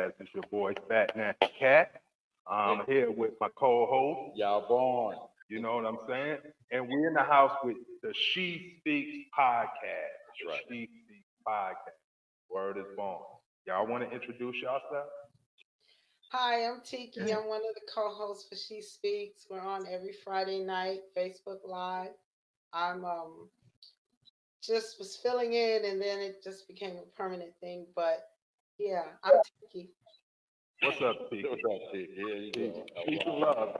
Podcast. It's your boy Fat Nasty Cat. I'm here with my co-host. Y'all born. You know what I'm saying? And we're in the house with the She Speaks Podcast. That's right. She Speaks Podcast. Word is born. Y'all want to introduce yourself? Hi, I'm Tiki. I'm one of the co-hosts for She Speaks. We're on every Friday night, Facebook Live. I'm just was filling in and then it just became a permanent thing. But yeah, I'm Tiki. What's up, Tiki? What's up, T? Here you go. Peace and love.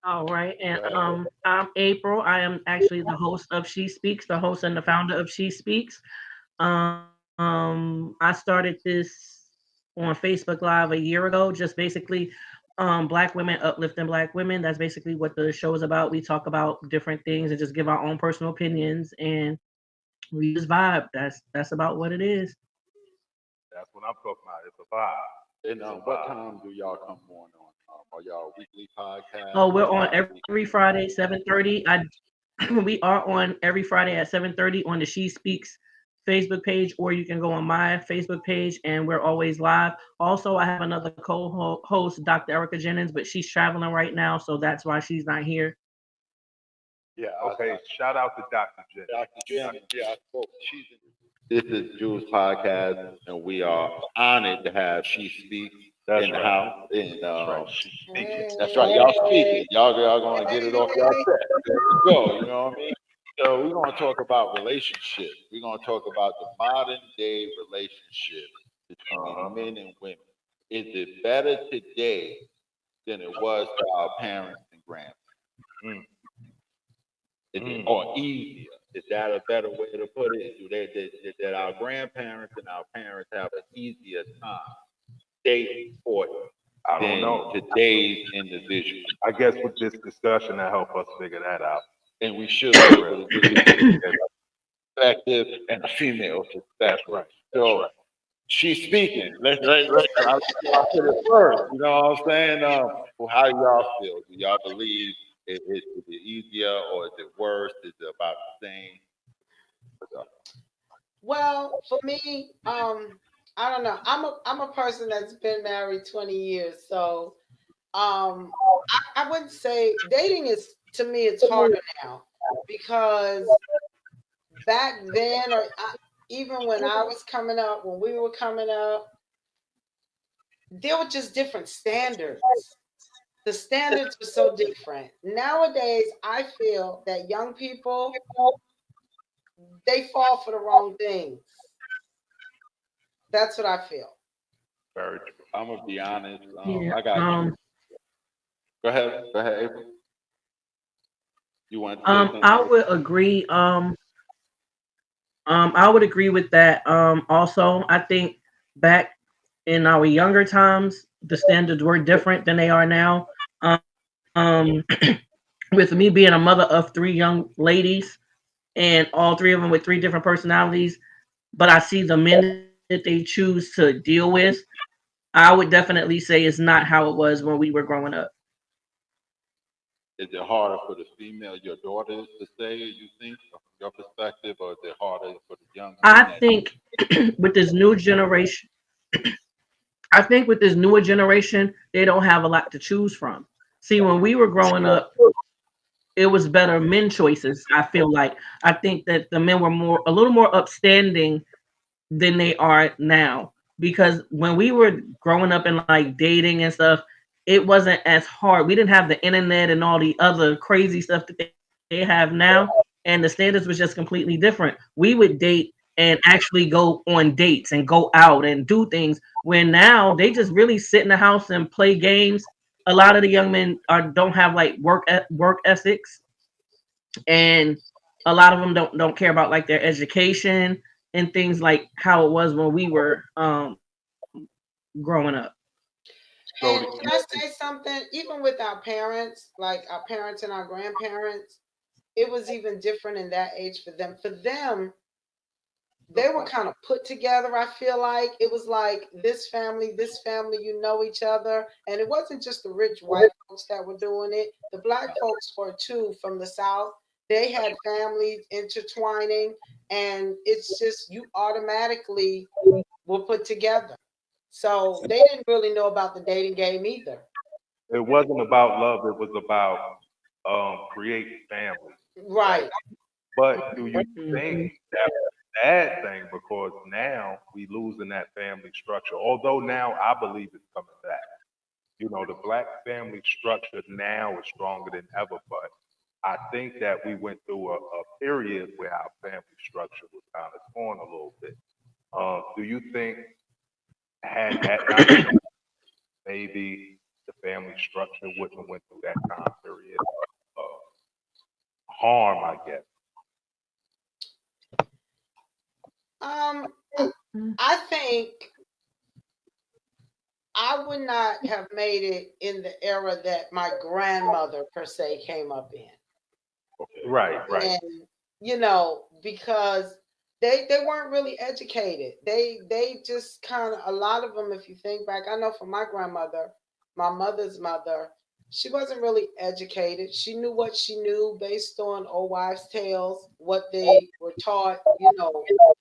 All right, and I'm April. I am actually the host of She Speaks, the host and the founder of She Speaks. I started this on Facebook Live a year ago, just basically Black women uplifting Black women. That's basically what the show is about. We talk about different things and just give our own personal opinions, and we just vibe. That's about what it is. That's what I'm talking about. It's a vibe. And what time do y'all come on? Are y'all weekly podcast? Oh, we're on every Friday, 7:30. We are on every Friday at 7:30 on the She Speaks Facebook page, or you can go on my Facebook page, and we're always live. Also, I have another co-host, Dr. Erica Jennings, but she's traveling right now, so that's why she's not here. Yeah. Okay, shout out to Dr. J. Dr. Jennings. Yeah, I spoke. This is Julz podcast, and we are honored to have She Speaks in the house. And that's right, y'all speaking. Y'all gonna get it off y'all set. There you go. You know what I mean? So we're gonna talk about relationships. We're gonna talk about the modern day relationship between men and women. Is it better today than it was to our parents and grandparents? Mm. Is it or easier? Is that a better way to put it? Did our grandparents and our parents have an easier time dating for I don't than know. today's individual? I guess with this discussion to help us figure that out. And we should be able to do it perspective and a female perspective. That's right. So she's speaking. I'll put it first. You know what I'm saying? Well, how do y'all feel? Do y'all believe is it easier or is it worse? Is it about the same? Well, for me, I don't know. I'm a person that's been married 20 years, so I wouldn't say dating is to me it's harder now because back then or even when I was coming up, when we were coming up, there were just different standards. The standards were so different. Nowadays, I feel that young people they fall for the wrong things. That's what I feel. Very true. I'm gonna be honest. Yeah. I got you. Go ahead, April. You want to say something? I would agree. I would agree with that. Also, I think back in our younger times, the standards were different than they are now. Um, with me being a mother of three young ladies, and all three of them with three different personalities, but I see the men that they choose to deal with. I would definitely say it's not how it was when we were growing up. Is it harder for the female, your daughters, to say? You think, from your perspective, or is it harder for the young men? I think with this new generation, I think with this newer generation, they don't have a lot to choose from. See, when we were growing up, it was better men choices. I feel like I think that the men were a little more upstanding than they are now. Because when we were growing up and like dating and stuff, it wasn't as hard. We didn't have the internet and all the other crazy stuff that they have now, and the standards was just completely different. We would date and actually go on dates and go out and do things. When now they just really sit in the house and play games. A lot of the young men don't have like work ethics, and a lot of them don't care about like their education and things like how it was when we were growing up. So And can I say something? Even with our parents, like our parents and our grandparents, it was even different in that age for them. For them, they were kind of put together. I feel like it was like this family, you know each other, and it wasn't just the rich white folks that were doing it. The black folks were too from the south. They had families intertwining, and it's just you automatically were put together. So they didn't really know about the dating game either. It wasn't about love. It was about creating families. Right? Right. But do you think Mhm. that's a bad thing because now we losing that family structure? Although now I believe it's coming back. You know, the black family structure now is stronger than ever, but I think that we went through a period where our family structure was kind of torn a little bit. Do you think had that not changed, maybe the family structure wouldn't have went through that time period of harm, I guess? Um, I think I would not have made it in the era that my grandmother per se came up in. Okay. Right, right. And because they weren't really educated. They just kind of, a lot of them, if you think back, I know from my grandmother, my mother's mother, she wasn't really educated. She knew what she knew based on old wives' tales, what they were taught,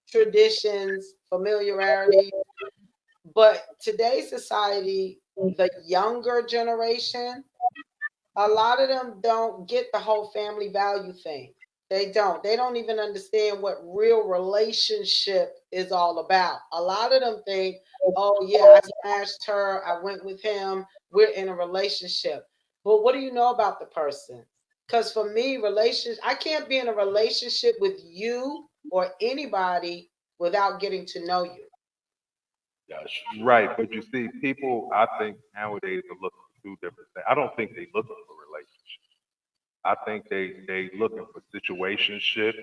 traditions, familiarity. But today's society, the younger generation, a lot of them don't get the whole family value thing. They don't. They don't even understand what real relationship is all about. A lot of them think, oh, yeah, I smashed her. I went with him. We're in a relationship. But what do you know about the person? Because for me, I can't be in a relationship with you or anybody without getting to know you. That's right. But you see, people, I think nowadays are looking for two different things. I don't think they looking for relationships. I think they looking for situationship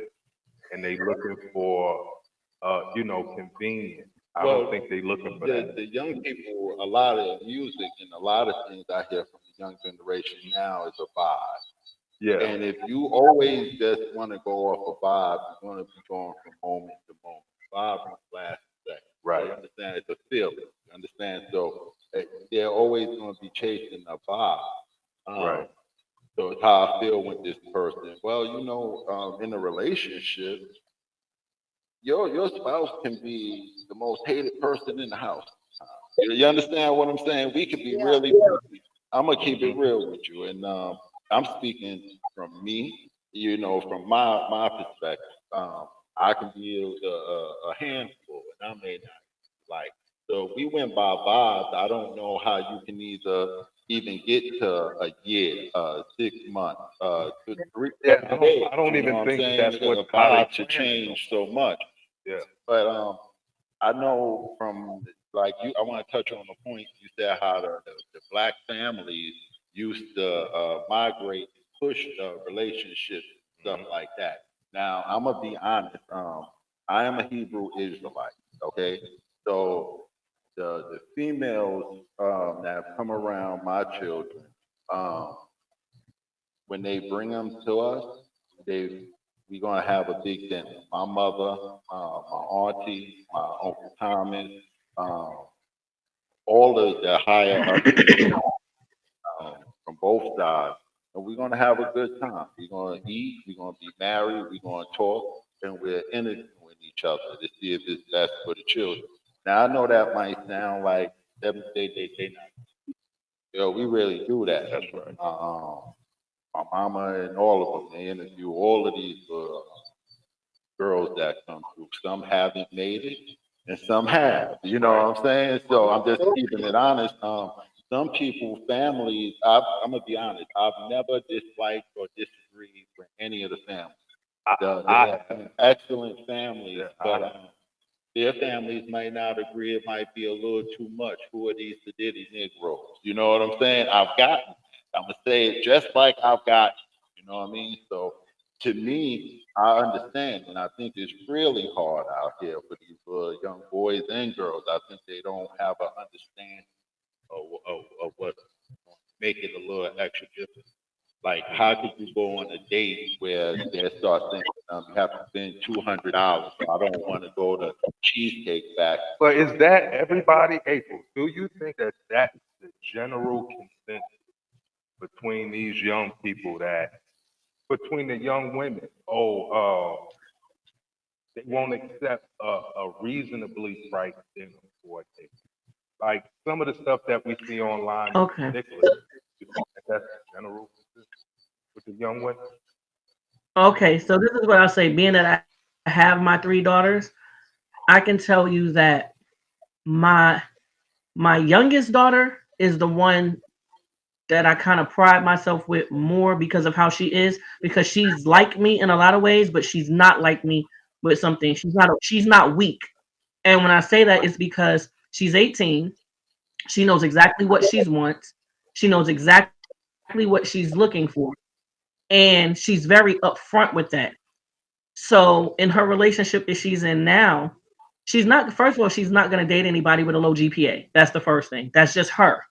and they looking for convenience. I don't think they looking for that. The young people, a lot of music and a lot of things I hear from the young generation now is a vibe. Yeah. And if you always just want to go off a vibe, you're going to be going from moment to moment. Vibe won't last a second. Right. You understand? It's a feeling. You understand? So they're always going to be chasing a vibe. Right. So it's how I feel with this person. Well, in a relationship, your spouse can be the most hated person in the house. You understand what I'm saying? We could be Yeah. really. I'm gonna keep it real with you, and I'm speaking from me. From my perspective. I can be a handful, and I may not like. So if we went by vibes, I don't know how you can even get to a year, 6 months, to Yeah, 3 days. I don't You know even what I'm think saying? that's Because what the how they vibe should plan it. change so much. Yeah. But I know from like you, I want to touch on the point you said how the black families used to migrate, push relationships, stuff like that. Now I'm gonna be honest. I am a Hebrew Israelite. Okay, so the females that have come around my children, um, when they bring them to us, they we're gonna have a big dinner. My mother, my auntie, my uncle Thomas, um, all of the higher up from both sides, and we're gonna have a good time. We're gonna eat. We're gonna be married. We're gonna talk, and we're interviewing each other to see if it's best for the children. Now I know that might sound like they not. We really do that. That's right. My mama and all of them, they interview all of these girls that come through. Some haven't made it, and some have. You know what I'm saying? So I'm just keeping it honest. Some people, families, I'm gonna be honest. I've never disliked or disagreed with any of the families. I They're excellent families, yeah, but their families might not agree. It might be a little too much. Who are these sedity Negroes? You know what I'm saying? I'm gonna say it just like I've got. You know what I mean? So to me, I understand, and I think it's really hard out here for these young boys and girls. I think they don't have an understanding of what make it a little extra difficult. Like, how could you go on a date where they start saying you have to spend $200, so I don't want to go to Cheesecake Factory. but is that everybody, April? Do you think that that's the general consensus between these young people, that between the young women? Oh, They won't accept a reasonably priced dinner for a date. Like some of the stuff that we see online is Okay. ridiculous. You think that that's general with the young women? Okay. So this is what I'll say. Being that I have my three daughters, I can tell you that my my youngest daughter is the one that I kind of pride myself with more because of how she is, because she's like me in a lot of ways, but she's not like me with something. She's not weak. And when I say that, it's because she's 18. She knows exactly what she wants. She knows exactly what she's looking for. And she's very upfront with that. So in her relationship that she's in now, she's not, first of all, she's not going to date anybody with a low GPA. That's the first thing. That's just her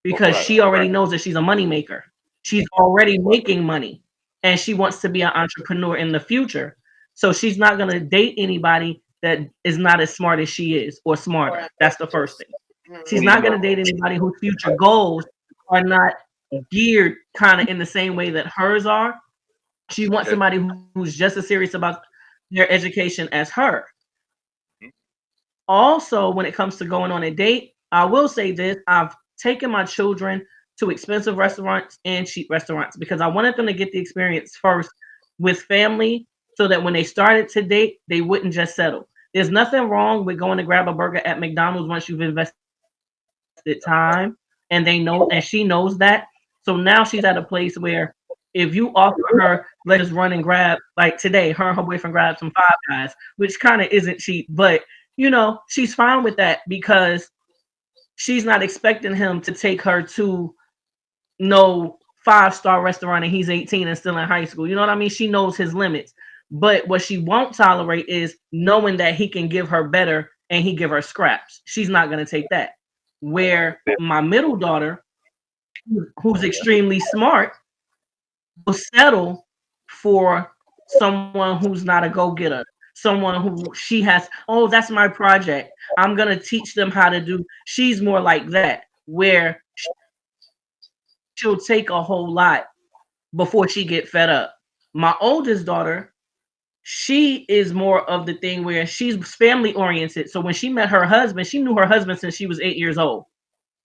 because Right, she already right. knows that she's a money maker. She's already making money and she wants to be an entrepreneur in the future. So she's not going to date anybody that is not as smart as she is or Or smarter. That's the first ambitious. thing. She's Mhm. And you not going know, to date anybody whose future goals are not geared kind of in the same way that hers are. She wants okay. somebody who's just as serious about their education as her. Mhm. Also, when it comes to going on a date, I will say this: I've taken my children to expensive restaurants and cheap restaurants because I wanted them to get the experience first with family so that when they started to date, they wouldn't just settle. There's nothing wrong with going to grab a burger at McDonald's once you've invested time and they know and she knows that. So now she's at a place where if you offer her, let's just run and grab, like today, her and her boyfriend grabbed some Five Guys, which kind of isn't cheap, but she's fine with that because she's not expecting him to take her to no five-star restaurant and he's 18 and still in high school. You know what I mean? She knows his limits. But what she won't tolerate is knowing that he can give her better and he give her scraps. She's not going to take that. Where my middle daughter, who's extremely smart, will settle for someone who's not a go-getter, someone who she has, oh, that's my project. I'm going to teach them how to do. She's more like that, where she'll take a whole lot before she get fed up. My oldest daughter, she is more of the thing where she's family oriented. So when she met her husband, she knew her husband since she was 8 years old.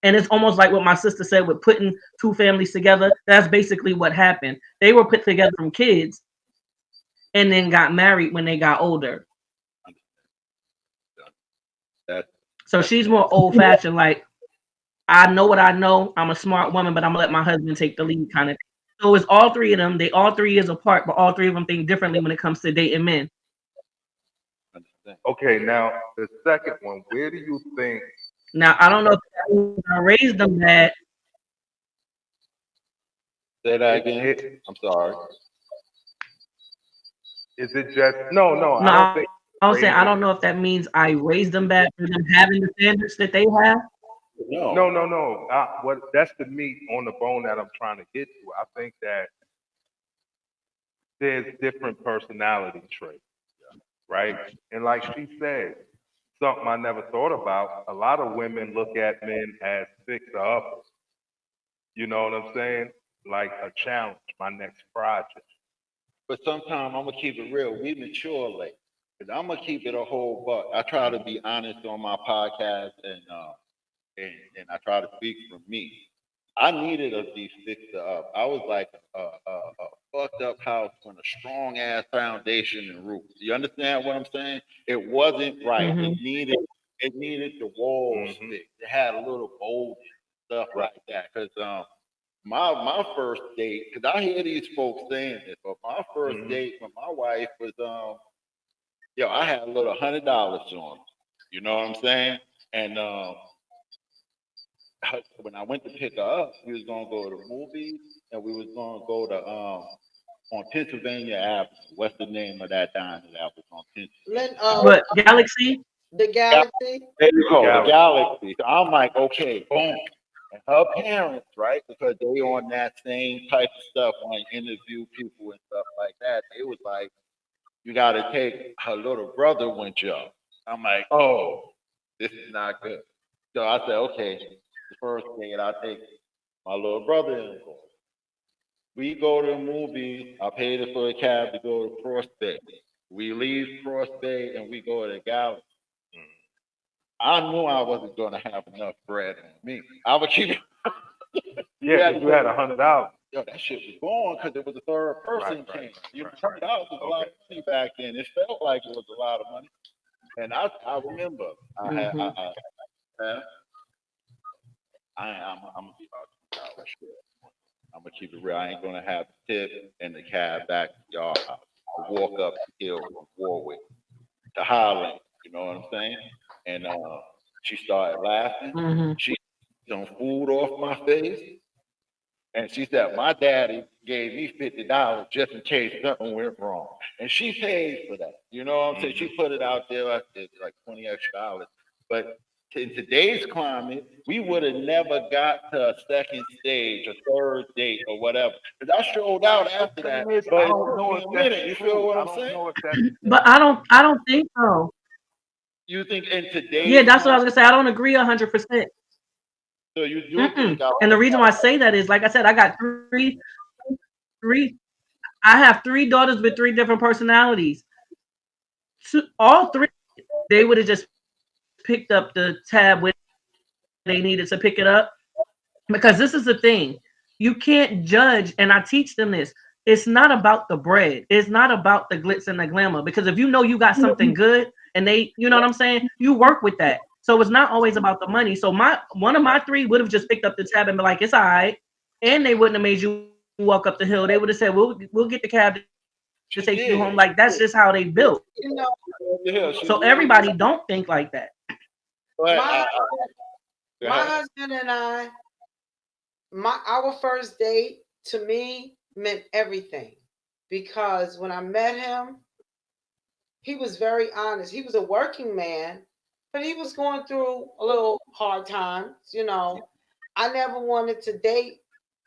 And it's almost like what my sister said with putting two families together. That's basically what happened. They were put together from kids and then got married when they got older. That So that's she's more old fashioned, like, I know what I know. I'm a smart woman, but I'm gonna let my husband take the lead kind of thing. So it's all three of them. They all 3 years apart, but all three of them think differently when it comes to dating men. understand. Okay, now the second one, where do you think Now I don't know if that means I raised them bad. Say that it again. it I'm sorry. is it just no, no, No, I don't I think was saying I don't know raising if that means I raised them bad for them having the standards that they have. no, No. no, no. What that's the meat on the bone that I'm trying to get to. I think that there's different personality traits, right? And like she said, something I never thought about. A lot of women look at men as fixer uppers. You know what I'm saying? Like a challenge, my next project. But sometimes I'm gonna keep it real. We mature late. Cause I'm gonna keep it a whole buck. I try to be honest on my podcast and I try to speak from me. I needed a these fixed up. I was like a fucked up house on a strong ass foundation and roof. Do you understand what I'm saying? It wasn't right. Hmm. It needed the walls Hmm. fixed. It had a little mold and stuff Right. like that. Cause my first date, cause I hear these folks saying this, but my first Hmm. date with my wife was yo, I had a little $100 on. Me. You know what I'm saying? And when I went to pick her up, we was gonna go to the movies and we was gonna go to on Pennsylvania Avenue. What's the name of that diner that was on Lynn, Pennsylvania Avenue? But Galaxy, the Gal- Galaxy. There you The go, the galaxy. Galaxy. So I'm like, okay, boom. And her parents, right? Because they on that same type of stuff when I interview people and stuff like that. They was like, you gotta take her little brother with you. I'm like, oh, this is not good. So I said, okay, the first thing I take my little brother in. We go to the movies. I paid for a cab to go to Prospect. We leave Cross Bay and we go to Gallup. I knew I wasn't going to have enough bread on me. I would keep. Yeah, you had $100. Yo, that shit was gone because it was the third person came. You know, $100 was a lot of money back then. It felt like it was a lot of money. And I remember I had I'm gonna be about $2 short. I'm gonna keep it real. I ain't gonna have the tip and the cab back to y'all house. I walk up the hill from Warwick to Highland. You know what I'm saying? And she started laughing. She took some food off my face, and she said, "My daddy gave me $50 just in case something went wrong," and she paid for that. You know what I'm saying? She put it out there like $20 extra. But in today's climate, we would have never got to a second stage, a third date, or whatever. Because I showed out after that. But I don't know if that's you feel what I'm I saying? don't know if that's But I don't think so. You think in today's Yeah, that's what I was gonna say. I don't agree 100%. So you do think And the reason why I say that is, like I said, I got three. I have three daughters with three different personalities. All three, they would have just picked up the tab when they needed to pick it up. Because this is the thing, you can't judge, and I teach them this. It's not about the bread. It's not about the glitz and the glamour. Because if you know you got something good, and they, you know what I'm saying, you work with that. So it's not always about the money. So one of my three would have just picked up the tab and be like, it's all right, and they wouldn't have made you walk up the hill. They would have said, we'll get the cab to take you home. Like, that's just how they built. You know, So everybody don't think like that. my husband and I, our first date to me meant everything, because when I met him, he was very honest. He was a working man, but he was going through a little hard times. You know, I never wanted to date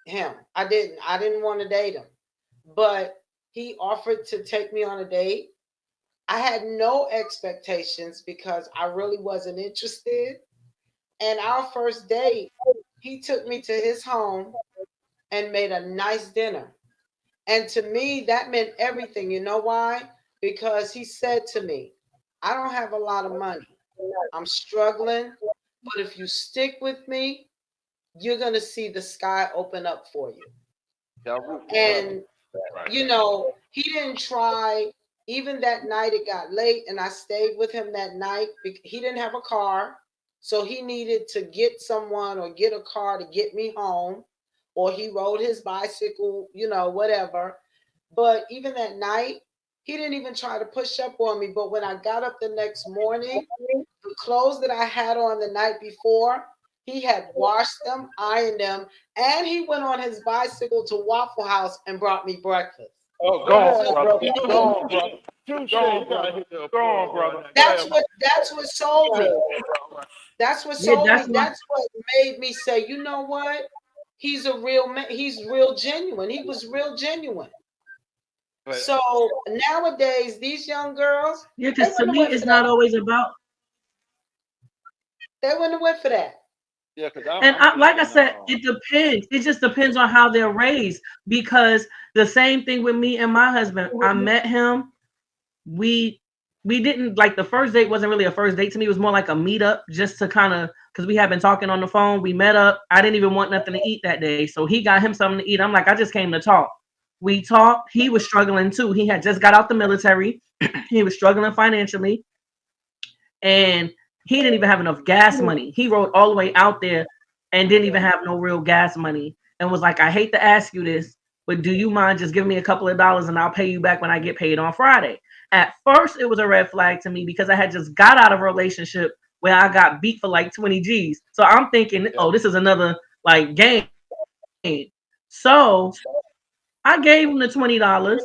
him. I didn't want to date him, but he offered to take me on a date. I had no expectations because I really wasn't interested. And our first date, he took me to his home and made a nice dinner. And to me, that meant everything. You know why? Because he said to me, I don't have a lot of money. I'm struggling. But if you stick with me, you're going to see the sky open up for you. And, you know, he didn't try. Even that night, it got late, and I stayed with him that night. He didn't have a car. So he needed to get someone or get a car to get me home, or he rode his bicycle, you know, whatever. But even that night, he didn't even try to push up on me. But when I got up the next morning, the clothes that I had on the night before, he had washed them, ironed them, and he went on his bicycle to Waffle House and brought me breakfast. Oh, go on, brother. Go on, brother. Go on, brother. That's what sold me. That's what sold me. That's what made me say, you know what? He's a real man. He's real genuine. He was real genuine. So nowadays, these young girls, yeah, because to me, it's not always about. They wouldn't have went for that. Yeah, like I said, it depends. It just depends on how they're raised. Because the same thing with me and my husband. I met him. We didn't, like, the first date wasn't really a first date to me. It was more like a meetup, just to kind of, because we had been talking on the phone. We met up. I didn't even want nothing to eat that day, so he got him something to eat. I'm like, I just came to talk. We talked. He was struggling too. He had just got out the military. He was struggling financially, and he didn't even have enough gas money. He rode all the way out there and didn't even have no real gas money, and was like, I hate to ask you this, but do you mind just giving me a couple of dollars and I'll pay you back when I get paid on Friday? At first, it was a red flag to me because I had just got out of a relationship where I got beat for like 20 G's. So I'm thinking, oh, this is another like game. So I gave him the $20.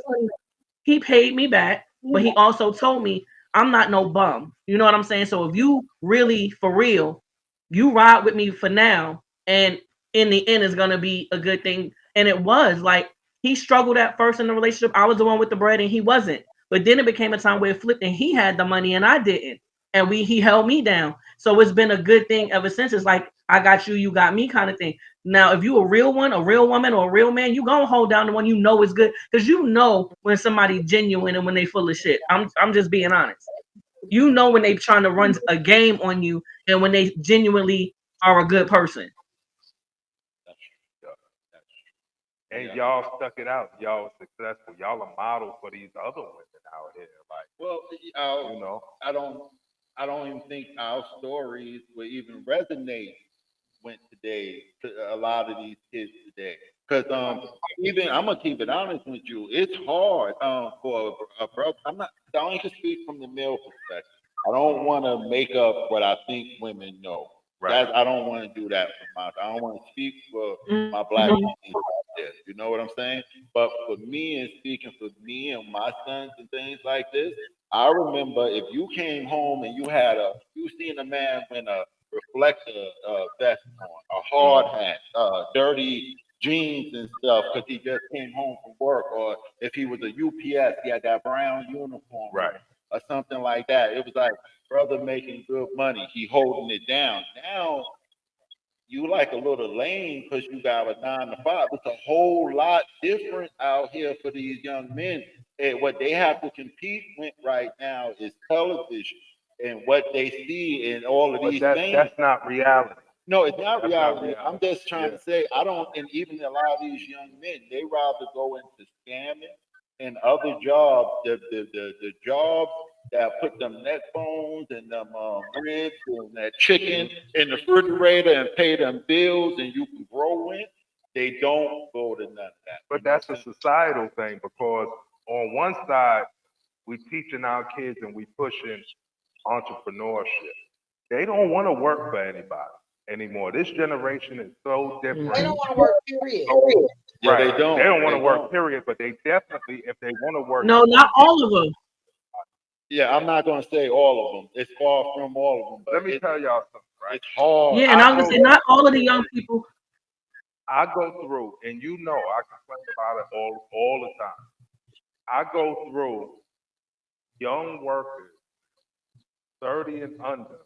He paid me back, but he also told me, I'm not no bum. You know what I'm saying? So if you really, for real, you ride with me for now, and in the end, it's going to be a good thing. And it was. Like, he struggled at first in the relationship. I was the one with the bread and he wasn't. But then it became a time where it flipped and he had the money and I didn't. And he held me down. So it's been a good thing ever since. It's like, I got you, you got me kind of thing. Now, if you a real one, a real woman, or a real man, you gonna hold down the one you know is good because you know when somebody genuine and when they full of shit. I'm just being honest. You know when they trying to run a game on you and when they genuinely are a good person. And y'all stuck it out. Y'all were successful. Y'all a model for these other women out here. Like, Well, you know, I don't, I don't even think our stories will even resonate with today to a lot of these kids today. Because even I'm gonna keep it honest with you, it's hard for a brother. I don't even speak from the male perspective. I don't want to make up what I think women know. right. That I don't want to do that for my. I don't want to speak for my black Mhm. community out there. You know what I'm saying? But for me and speaking for me and my sons and things like this, I remember if you came home and you seen a man in a reflector vest on, a hard hat, dirty jeans and stuff because he just came home from work, or if he was a UPS, he had that brown uniform Right. on, or something like that. It was like brother making good money, he holding it down. Now you like a little lame because you got a 9 to 5. It's a whole lot different out here for these young men. And what they have to compete with right now is television and what they see in all of But these things. that's not reality. No, it's not That's not reality. I'm reality. just trying Yeah. to say I don't, and even a lot of these young men, they rather go into scamming and other jobs, the jobs that put them neck bones and them ribs and that chicken in the refrigerator and pay them bills and you can grow in. They don't go to none of that. But You know that's what a I'm societal thing because on one side, we teaching our kids and we pushing entrepreneurship. They don't want to work for anybody anymore. This generation is so They different. don't Mhm. want to work, period. Yeah, Right. they They don't. don't want They to work, don't. period, but they definitely, if they want to work, No, they want not to get. all of them. Yeah, I'm not gonna say all of them. It's far from all of them, but Let me tell y'all something, right? it's hard. Yeah, and I I was go gonna say not all of the young people. I go through, and you know, I complain about it all the time. I go through young workers, 30 and under.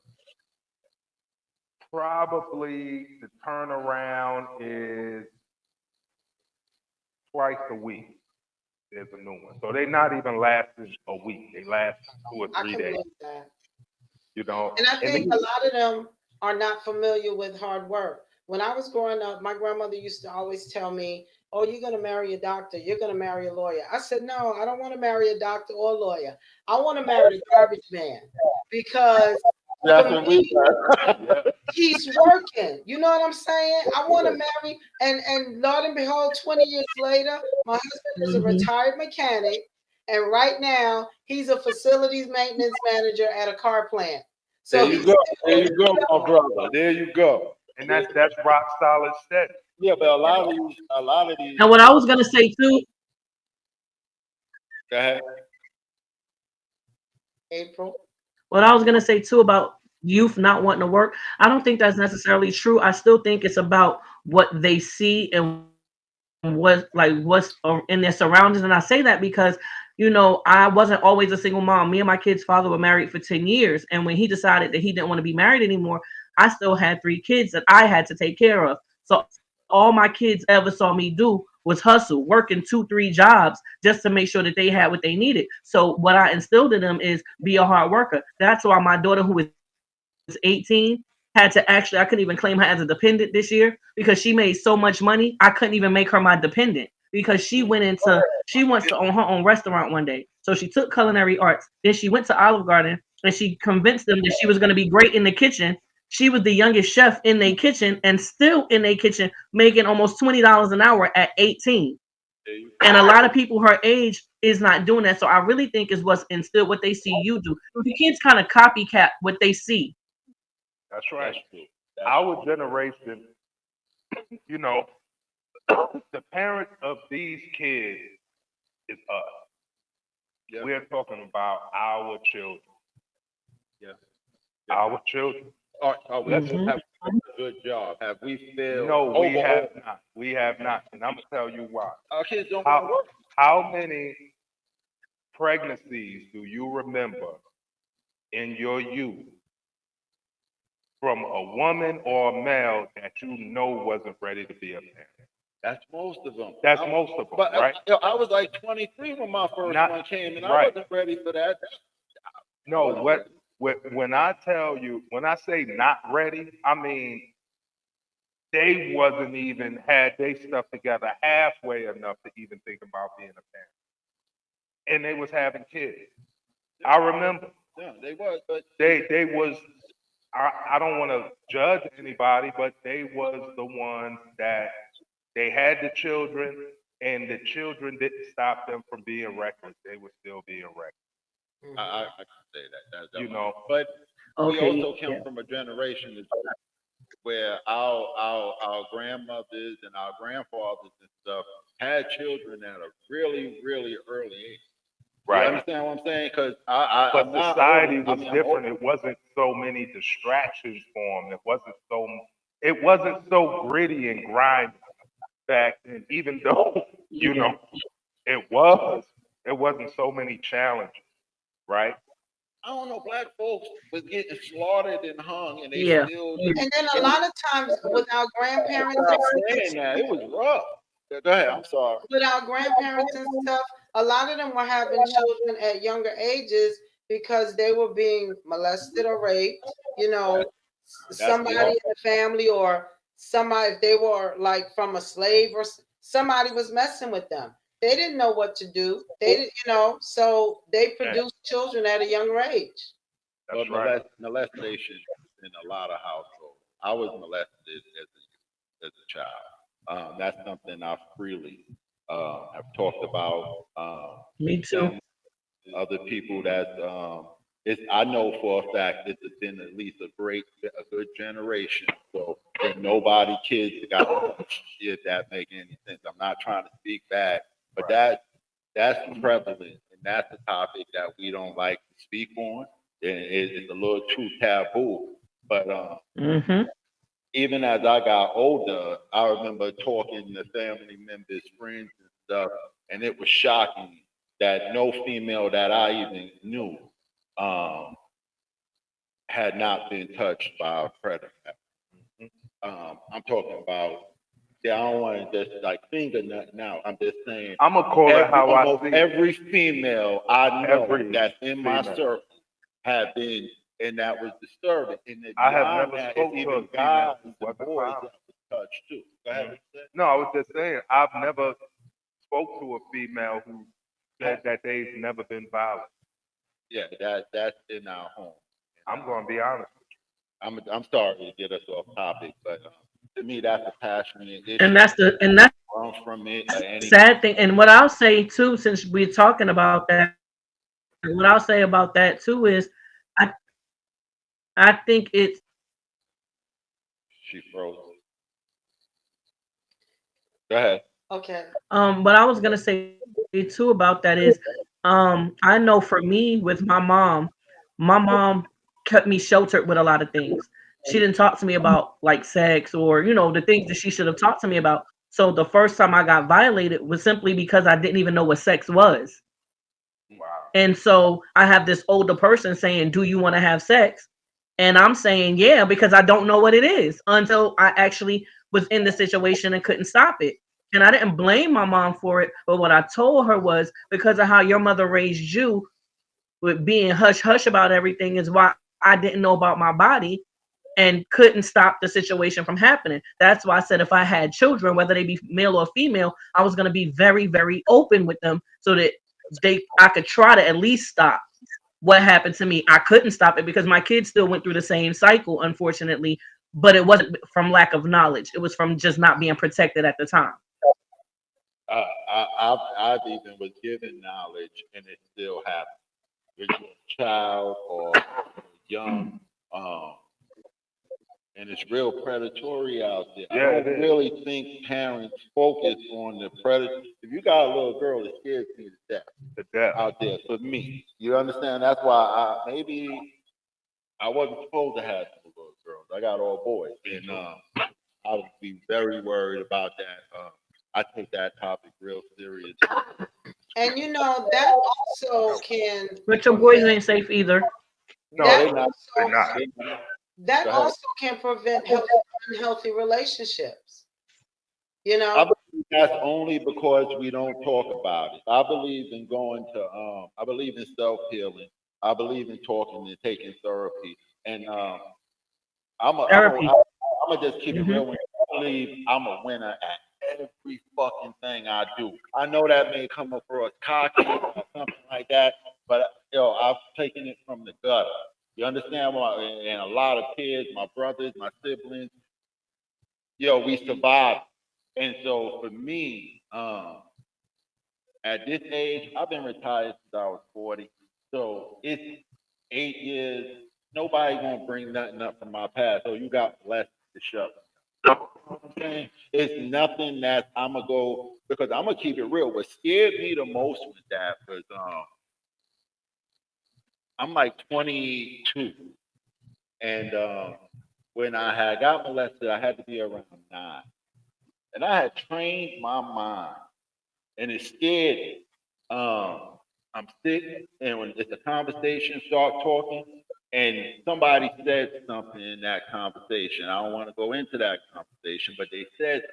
Probably the turnaround is twice a week. There's a new one. So they're not even lasting a week. They last 2 or 3 I can days, believe that. you know. And I And think a lot of them are not familiar with hard work. When I was growing up, my grandmother used to always tell me, "Oh, you're going to marry a doctor. You're going to marry a lawyer." I said, "No, I don't want to marry a doctor or a lawyer. I want to marry the garbage man because That's for what we me, got. he's working. You know what I'm saying? I want to marry, and Lord and behold, 20 years later, my husband is a Mhm. retired mechanic, and right now he's a facilities maintenance manager at a car plant. There So you he's go. There you go, my brother. There you go. and that's rock solid steady, Yeah, but you know. a lot of these. And what I was gonna say too, Go ahead. April. what I was gonna say too about youth not wanting to work, I don't think that's necessarily true. I still think it's about what they see and what's in their surroundings. And I say that because I wasn't always a single mom. Me and my kid's father were married for 10 years. And when he decided that he didn't want to be married anymore, I still had 3 kids that I had to take care of. So all my kids ever saw me do was hustle, working 2, 3 jobs just to make sure that they had what they needed. So what I instilled in them is be a hard worker. That's why my daughter, who is 18, had to actually, I couldn't even claim her as a dependent this year because she made so much money. I couldn't even make her my dependent because she wants to own her own restaurant one day. So she took culinary arts. Then she went to Olive Garden and she convinced them that she was going to be great in the kitchen. She was the youngest chef in their kitchen and still in their kitchen making almost $20 an hour at 18. There you And a lot of people her age is not doing that. So I really think is what's instilled what they see you do. The kids kind of copycat what they see. That's right. That's true. That's Our generation, you know, the parents of these kids is us. yeah. We're talking about our children. Yeah. Our children. Are we Let's Mhm. have we done a good job? Have we failed no, we have overall? not. We have not. And I'm gonna tell you why. Our kids don't want to How work. how many pregnancies do you remember in your youth from a woman or a male that you know wasn't ready to be a parent. That's most of them. That's most of them, But right? I was like 23 when my first Not- one came, and I right. wasn't ready for that. No, when I tell you, when I say not ready, I mean they wasn't even had they stuff together halfway enough to even think about being a parent, and they was having kids. I remember Yeah, they was, but they was. I don't want to judge anybody, but they was the ones that they had the children, and the children didn't stop them from being reckless. They were still being reckless. I can say that. That's You know, but we Okay. also come Yeah. from a generation where our grandmothers and our grandfathers and stuff had children at a really, really early age. You right? understand what I'm saying? Because But I'm not society old. I was mean, I'm different. old. It wasn't so many distractions for them. It wasn't so gritty and grimy back then. Even though you Yeah. know it was, it wasn't so many challenges, right? I don't know. Black folks was getting slaughtered and hung, and they Yeah. still. And then a lot of times with our grandparents Stop and saying that. It was rough. Go ahead. I'm sorry. with our grandparents and stuff, a lot of them were having children at younger ages because they were being molested or raped. You know, somebody in the family or somebody, if they were like from a slave or somebody was messing with them. They didn't know what to do. They didn't, so they produced children at a younger age. That's But right. molestation in a lot of households. I was molested as a child. That's something I freely have talked about. Me too. And other people that I know for a fact it's been at least a good generation. So that nobody kids got if that make any sense. I'm not trying to speak bad, but that's prevalent, and that's a topic that we don't like to speak on. And it's a little too taboo. But Mm-hmm. even as I got older, I remember talking to family members, friends, and stuff, and it was shocking that no female that I even knew um, had not been touched by a predator. I'm talking about. Yeah, I don't want to just like finger nothing out. I'm just saying I'm gonna call it how I almost see it. every female I know Every that's in my female. circle have been, and that was disturbing. And then I have beyond never that, spoke it's to a even female guys who and wasn't boys violent. that was touched too. Go ahead. Mhm. No, I was just saying I've never spoke to a female who said that they've never been violent. Yeah, that's in our home. And, I'm gonna be honest. I'm sorry to get us off topic, but to me, that's a passionate issue. And that's Run from it. the sad thing. And what I'll say too, since we're talking about that, what I'll say about that too is, I I think it's She froze. Go ahead. Okay. what I was gonna say too about that is, I know for me with my mom kept me sheltered with a lot of things. She didn't talk to me about like sex or the things that she should have talked to me about. So the first time I got violated was simply because I didn't even know what sex was. Wow. And so I have this older person saying, "Do you want to have sex?" And I'm saying, "Yeah," because I don't know what it is until I actually was in the situation and couldn't stop it. And I didn't blame my mom for it, but what I told her was, because of how your mother raised you with being hush hush about everything is why I didn't know about my body and couldn't stop the situation from happening. That's why I said if I had children, whether they be male or female, I was going to be very, very open with them so that I could try to at least stop what happened to me. I couldn't stop it because my kids still went through the same cycle, unfortunately, but it wasn't from lack of knowledge. It was from just not being protected at the time. I've even was given knowledge, and it still happens. If you're a child or young, and it's real predatory out there. Yeah, I it don't is. really think parents focus on the predator. If you got a little girl, it scares me to death The death. out there for me. You understand? That's why maybe I wasn't supposed to have no little girls. I got all boys, and I would be very worried about that. I take that topic real serious. And that also can But your boys ain't safe either. No, that they're not. also They're not. that Go ahead. also can prevent unhealthy relationships. You I know, believe that's only because we don't talk about it. I believe in going to I believe in self healing. I believe in talking and taking therapy. And Therapy. I'm gonna just keep it Hmm. real with you. I believe I'm a winner at every fucking thing I do. I know that may come across cocky or something like that, but yo, I've taken it from the gutter. You understand what? And a lot of kids, my brothers, my siblings, yo, we survived. And so for me, at this age, I've been retired since I was 40. So it's 8 years. Nobody gonna bring nothing up from my past. So you got blessed to shut. You know what I'm saying? It's nothing that I'm gonna go because I'm gonna keep it real. What scared me the most with that was I'm like 22, and when I had got molested, I had to be around 9, and I had trained my mind and it scared me. I'm sitting, and when it's a conversation, start talking, and somebody said something in that conversation. I don't want to go into that conversation, but they said,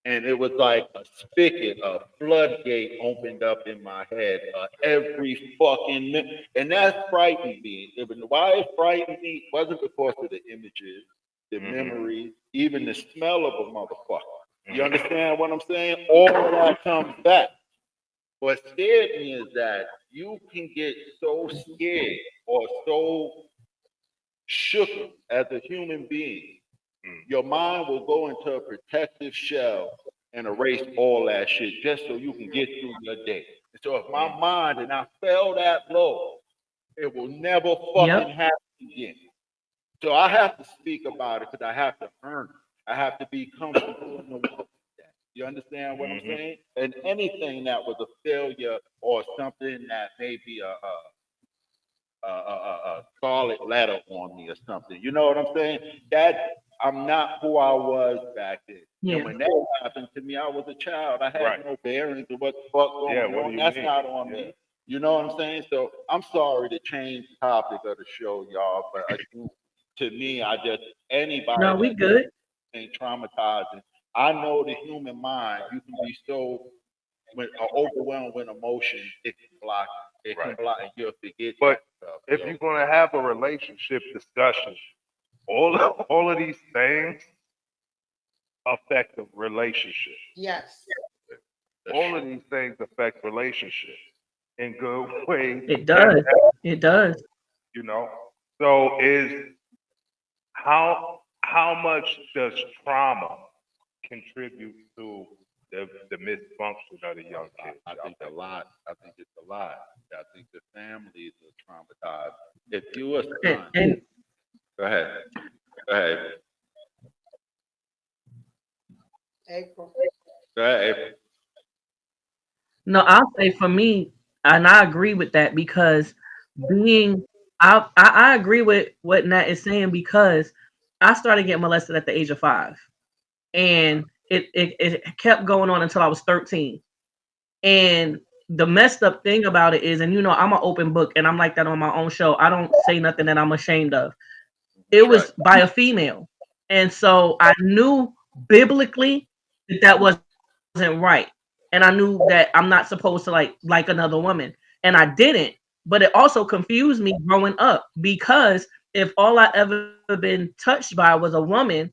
and it was like a spigot, a floodgate opened up in my head every fucking minute, and that frightened me. Why it frightened me wasn't because of the images, the memories, even the smell of a motherfucker. You understand what I'm saying? All of that comes back. What scared me is that you can get so scared or so shook as a human being, your mind will go into a protective shell and erase all that shit just so you can get through your day. And so if my mind and I fell that low, it will never fucking Yep. happen again. So I have to speak about it because I have to earn it. I have to be comfortable in the world with that. You understand what I'm saying? And anything that was a failure or something that may be a scarlet letter on me or something. You know what I'm saying? That I'm not who I was back then. And Yeah. when that happened to me, I was a child. I had no bearings of what the fuck going on. That's not on me. You know what I'm saying? So I'm sorry to change the topic of the show, y'all, but to me, I just anybody No, we that good. ain't traumatizing. I know the human mind. You can be so overwhelmed with emotion, it can block. It can block, and you'll forget But yourself. if you're gonna have a relationship discussion, all of these things affect the relationship. yes. All of these things affect relationships in good ways It and does. It does. you know. So is how much does trauma contribute to the misfunction of the young kids? I think a lot. I think it's a lot. I think the families are traumatized. If you a son, And go ahead. Go ahead. April. Go ahead. April. no, I'll say for me, and I agree with that because being, I agree with what Nat is saying because I started getting molested at the age of 5, and it kept going on until I was 13. And the messed up thing about it is, and I'm an open book, and I'm like that on my own show. I don't say nothing that I'm ashamed of. It That's right. was by a female, and so I knew biblically that wasn't right, and I knew that I'm not supposed to like another woman, and I didn't. But it also confused me growing up because if all I ever been touched by was a woman,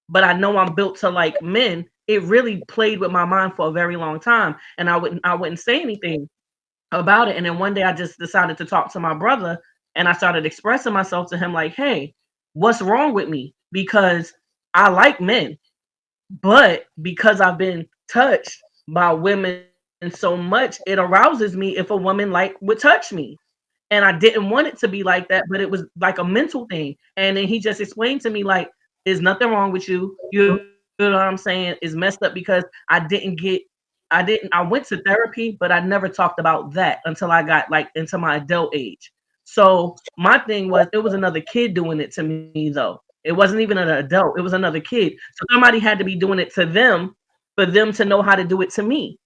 but I know I'm built to like men, it really played with my mind for a very long time, and I wouldn't say anything about it. And then one day I just decided to talk to my brother, and I started expressing myself to him like, "Hey, what's wrong with me? Because I like men, but because I've been touched by women so much, it arouses me if a woman would touch me." And I didn't want it to be like that, but it was like a mental thing. And then he just explained to me like, "There's nothing wrong with you. You know what I'm saying? It's messed up because I went to therapy, but I never talked about that until I got like into my adult age. So my thing was it was another kid doing it to me though. It wasn't even an adult, it was another kid. So somebody had to be doing it to them for them to know how to do it to me.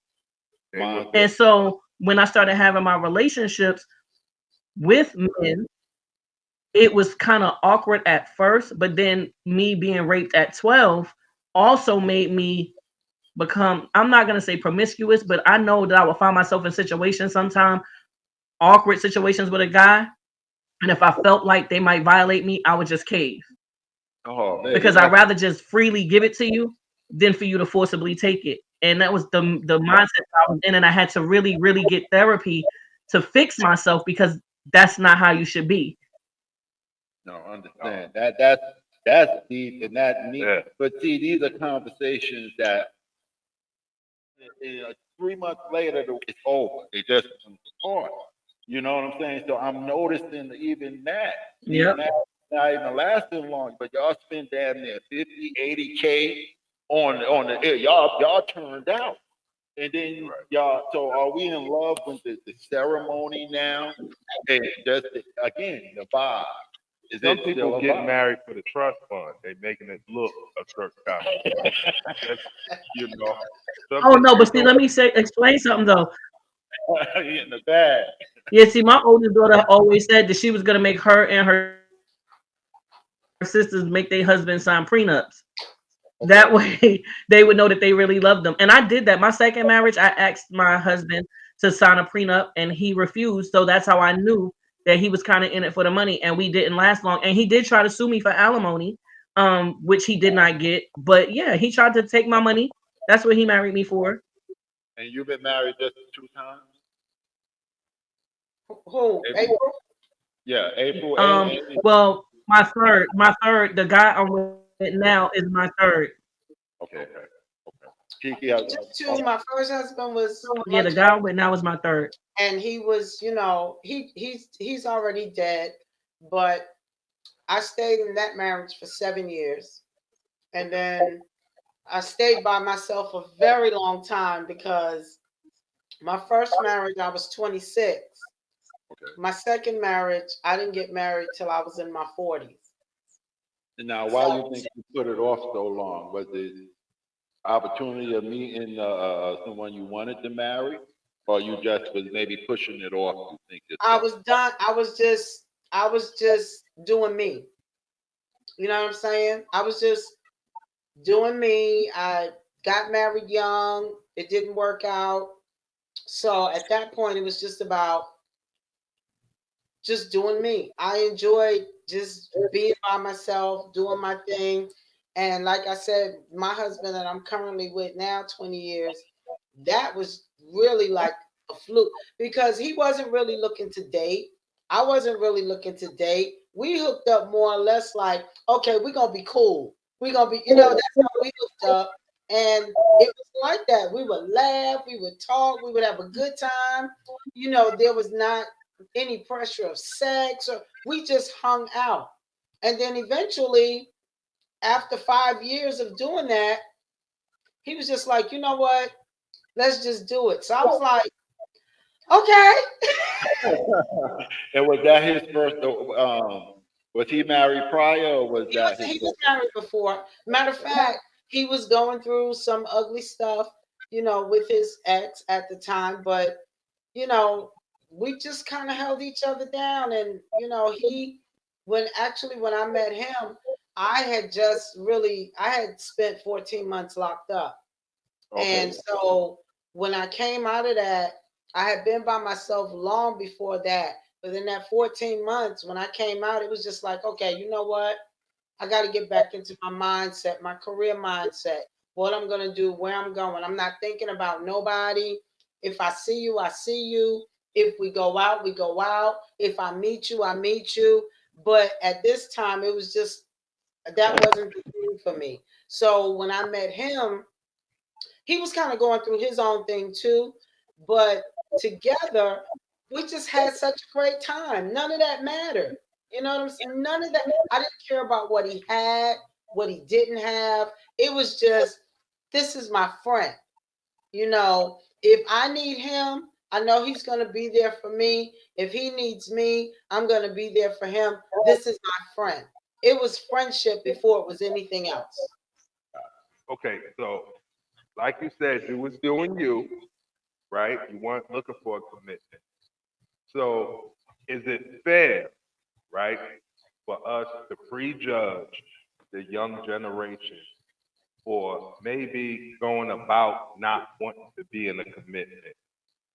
And so when I started having my relationships with men, it was kind of awkward at first, but then me being raped at 12 also made me become, I'm not going to say promiscuous, but I know that I would find myself in situations sometimes, awkward situations with a guy. And if I felt like they might violate me, I would just cave. Oh man, Because I'd rather just freely give it to you than for you to forcibly take it. And that was the mindset I was in. And I had to really, really get therapy to fix myself because that's not how you should be. no, understand that's deep and that neat. Yeah. But see, these are conversations that 3 months later it's over. It just comes apart. You know what I'm saying? So I'm noticing even that, Yep. not even lasting long, but y'all spend damn near 50, 80K on the y'all turned out. And then y'all, so are we in love with the ceremony now? And just again, the vibe. Is Some it people still a get vibe? married for the trust fund. They making it look a certain kind of way. That's, you know. Oh no, but see, Some let me explain something though. In the bag. Yeah, see, my oldest daughter always said that she was gonna make her and her sisters make their husbands sign prenups. That way they would know that they really loved them. And I did that. My second marriage, I asked my husband to sign a prenup and he refused. So that's how I knew that he was kind of in it for the money and we didn't last long. And he did try to sue me for alimony, which he did not get. But yeah, he tried to take my money. That's what he married me for. And you've been married just 2 times? Who? April? April? Yeah, April Well, my third, the guy I'm with now is my third. okay. Kiki has Just two. My first husband was Yeah, the much guy I'm with now is my third. and he was, he's already dead, but I stayed in that marriage for 7 years, and then I stayed by myself a very long time because my first marriage I was 26. okay. My second marriage I didn't get married till I was in my 40s. And now, why you think you put it off so long? Was it opportunity of meeting someone you wanted to marry, or you just was maybe pushing it off? You think I yourself? was done. I was just doing me. You know what I'm saying? I was just doing me. I got married young. It didn't work out. So at that point, it was just about just doing me. I enjoyed just being by myself, doing my thing. And like I said, my husband that I'm currently with now, 20 years, that was really like a fluke because he wasn't really looking to date. I wasn't really looking to date. We hooked up more or less like, okay, we're going to be cool. We're going to be, that's how we hooked up. And it was like that. We would laugh, we would talk, we would have a good time. There was not any pressure of sex, or we just hung out. And then eventually, after 5 years of doing that, he was just like, you know what? Let's just do it. So I was like, okay. And was that his first? Was he married prior, or was that his He was first? married before. Matter of fact, he was going through some ugly stuff, with his ex at the time. But, you know, we just kind of held each other down. And, when I met him, I had spent 14 months locked up. Okay. And so when I came out of that, I had been by myself long before that. But in that 14 months, when I came out, it was just like, okay, you know what? I got to get back into my mindset, my career mindset, what I'm going to do, where I'm going. I'm not thinking about nobody. If I see you, I see you. If we go out, we go out. If I meet you, I meet you. But at this time, it was just, that wasn't the thing for me. So when I met him, he was kind of going through his own thing too, but together we just had such a great time. None of that mattered. You know what I'm saying? None of that. I didn't care about what he had, what he didn't have. It was just, this is my friend. If I need him, I know he's going to be there for me. If he needs me, I'm going to be there for him. This is my friend. It was friendship before it was anything else. Okay, so like you said, you was doing you, right? You weren't looking for a commitment. So is it fair, right, for us to prejudge the young generation for maybe going about not wanting to be in a commitment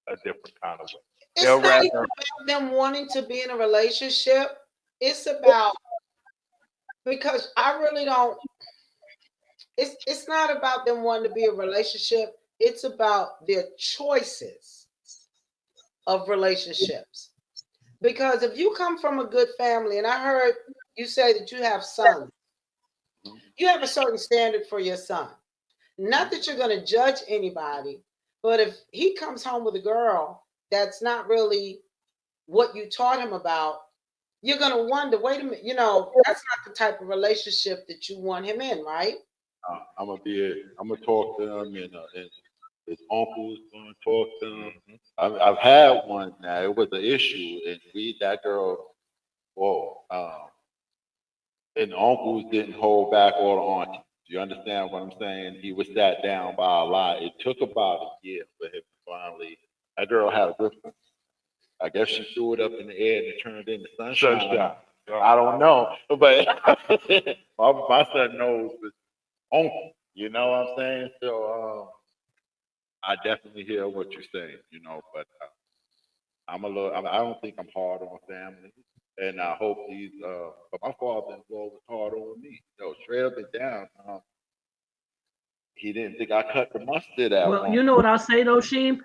a different kind of way. It's They'll not even rather, about them wanting to be in a relationship. It's about, because I really don't. It's not about them wanting to be in a relationship. It's about their choices of relationships. Because if you come from a good family, and I heard you say that you have sons, you have a certain standard for your son. Not that you're going to judge anybody, but if he comes home with a girl that's not really what you taught him about, you're going to wonder, wait a minute, that's not the type of relationship that you want him in, right? I'm gonna talk to him, and his uncle's gonna talk to him. I've had one now. It was an issue, and that girl, whoa, and the uncles didn't hold back all the aunties. You understand what I'm saying? He was sat down by a lot. It took about a year for him to finally. That girl had a good one. I guess she threw it up in the air and it turned into sunshine. I don't know, but my son knows his uncle. You know what I'm saying? So I definitely hear what you're saying. But I'm a little. I don't think I'm hard on family, and I hope these. But my father-in-law was hard on me. Straight up and down. He didn't think I cut the mustard out. Well, you know what I'll say though, Sheem?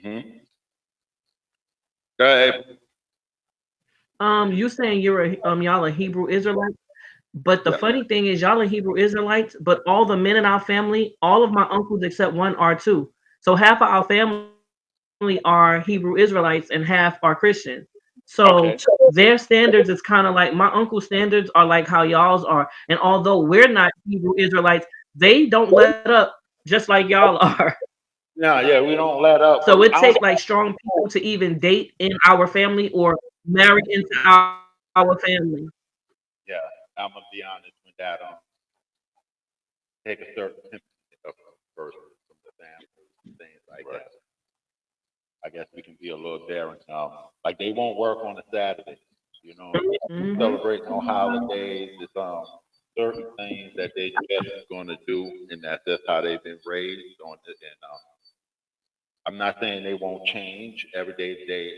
Mm-hmm. Go ahead. You saying y'all are Hebrew Israelites, but the funny thing is y'all are Hebrew Israelites, but all the men in our family, all of my uncles except one are too. So half of our family are Hebrew Israelites and half are Christian. So their standards is kind of like my uncle's standards are like how y'all's are. And although we're not Hebrew Israelites, they don't let up just like y'all are. Yeah, we don't let up. So it takes like strong people to even date in our family or marry into our family. Yeah, I'm gonna be honest with that. Take a certain temperature of a person from the family, things like that. I guess we can be a little daring. Like they won't work on a Saturday. Celebrating on holidays. It's certain things that they just gonna do, and that's just how they've been raised on it. And I'm not saying they won't change every day. They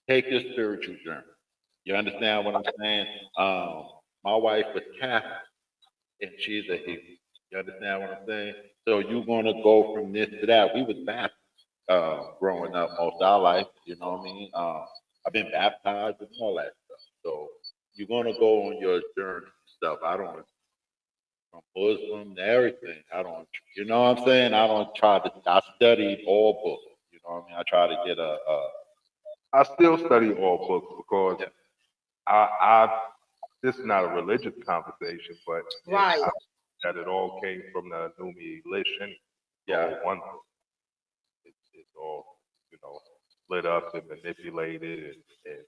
take your spiritual journey. You understand what I'm saying? My wife was Catholic, and she's a Hebrew. You understand what I'm saying? So you're gonna go from this to that. We was Baptist growing up most of our life. You know what I mean? I've been baptized and all that stuff. So you're gonna go on your journey and stuff. I don't from Muslim to everything. I don't. You know what I'm saying? I don't try to. I studied all books. You know what I mean? I try to get I still study all books because this is not a religious conversation, but Right. that it all came from the Numi Elish. One book. It's all, split up and manipulated.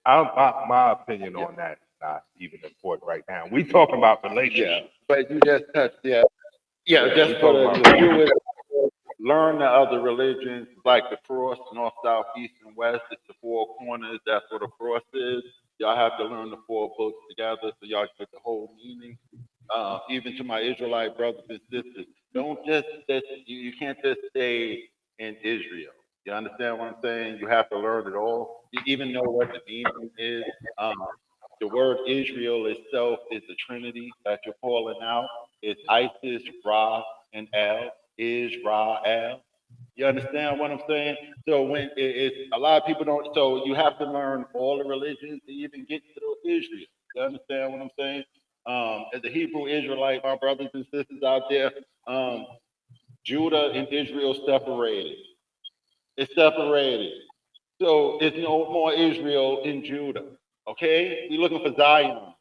My opinion on that is not even important right now. We talking about relationships. But you just touched, just for the viewers, learn the other religions, like the cross, north, south, east, and west. It's the four corners. That's what a cross is. Y'all have to learn the four books together so y'all get the whole meaning. Even to my Israelite brothers and sisters, don't you can't just stay in Israel. You understand what I'm saying? You have to learn it all. You even know what the meaning is. The word Israel itself is the Trinity that you're calling out. It's Isis, Ra, and El. Israel. You understand what I'm saying? So when it's a lot of people don't, so you have to learn all the religions to even get to Israel. You understand what I'm saying? As a Hebrew Israelite, my brothers and sisters out there, Judah and Israel separated. It's separated. So it's no more Israel in Judah. Okay? We're looking for Zion.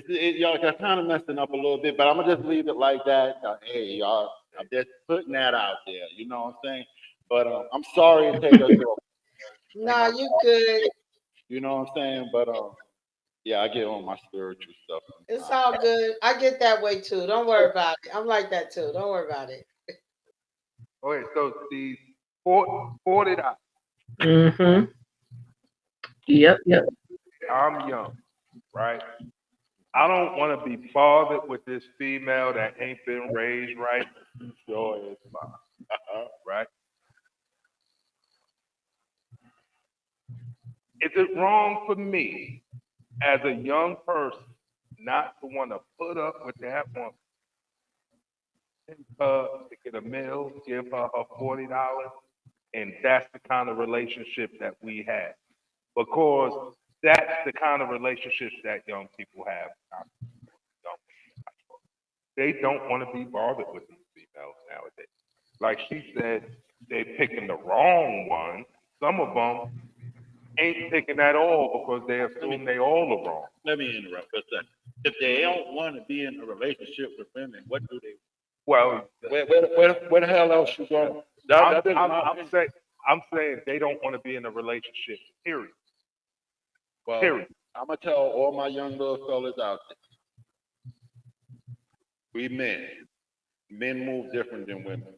Y'all are kind of messing up a little bit, but I'm going to just leave it like that. Hey, y'all, I'm just putting that out there. You know what I'm saying? But I'm sorry to take us off. No, you good. You know what I'm saying? But yeah, I get on my spiritual stuff. It's all good. I get that way too. Don't worry about it. I'm like that too. Don't worry about it. Okay, so these 40 Mm-hmm. Yep. I'm young. right? I don't want to be bothered with this female that ain't been raised right. Sure is fine, right? Is it wrong for me as a young person not to want to put up with that woman to get a meal, give her $40, and that's the kind of relationship that we have because that's the kind of relationships that young people have. They don't want to be bothered with these females nowadays. Like she said, they picking the wrong one. Some of them ain't picking at all because they assume they all are wrong. Let me interrupt for a second. If they don't want to be in a relationship with women, what do they? Well, Where the hell else you going? I'm saying they don't want to be in a relationship. Period. Well, Period. I'm gonna tell all my young little fellas out there. We men. Men move different than women.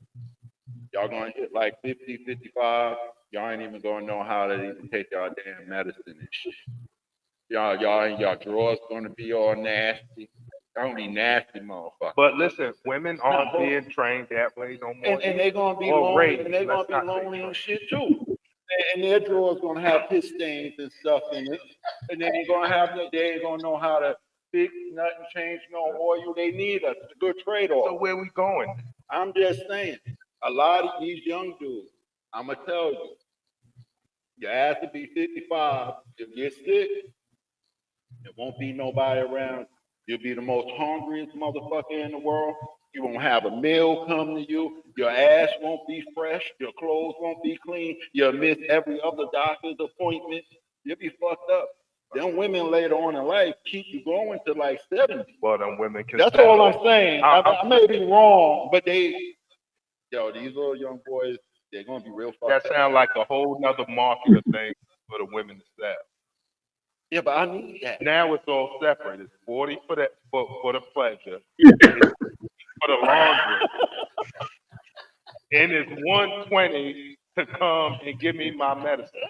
Y'all gonna hit like 50, 55. Y'all ain't even gonna know how to even take y'all damn medicine and shit. Y'all and y'all drawers gonna be all nasty. Y'all gonna be nasty motherfuckers. But listen, women aren't being trained that way no more. And they're gonna be lonely, and they're gonna be lonely and shit too. And their drawers gonna have piss stains and stuff in it. And then they ain't gonna know how to fix nothing, change no oil. They need a good trade-off. So where we going? I'm just saying, a lot of these young dudes, I'm gonna tell you, you have to be 55, you'll get sick, there won't be nobody around. You'll be the most hungriest motherfucker in the world. You won't have a meal come to you. Your ass won't be fresh. Your clothes won't be clean. You'll miss every other doctor's appointment. You'll be fucked up. Them women later on in life keep you going to like 70. Well, them women can. That's all I'm saying. I may be wrong, but these little young boys, they're gonna be real fucked up. That sounds like a whole nother market of things for the women to sell. Yeah, but I need that. Now it's all separate. It's 40 for the pleasure, it's for the laundry, and it's 120 to come and give me my medicine.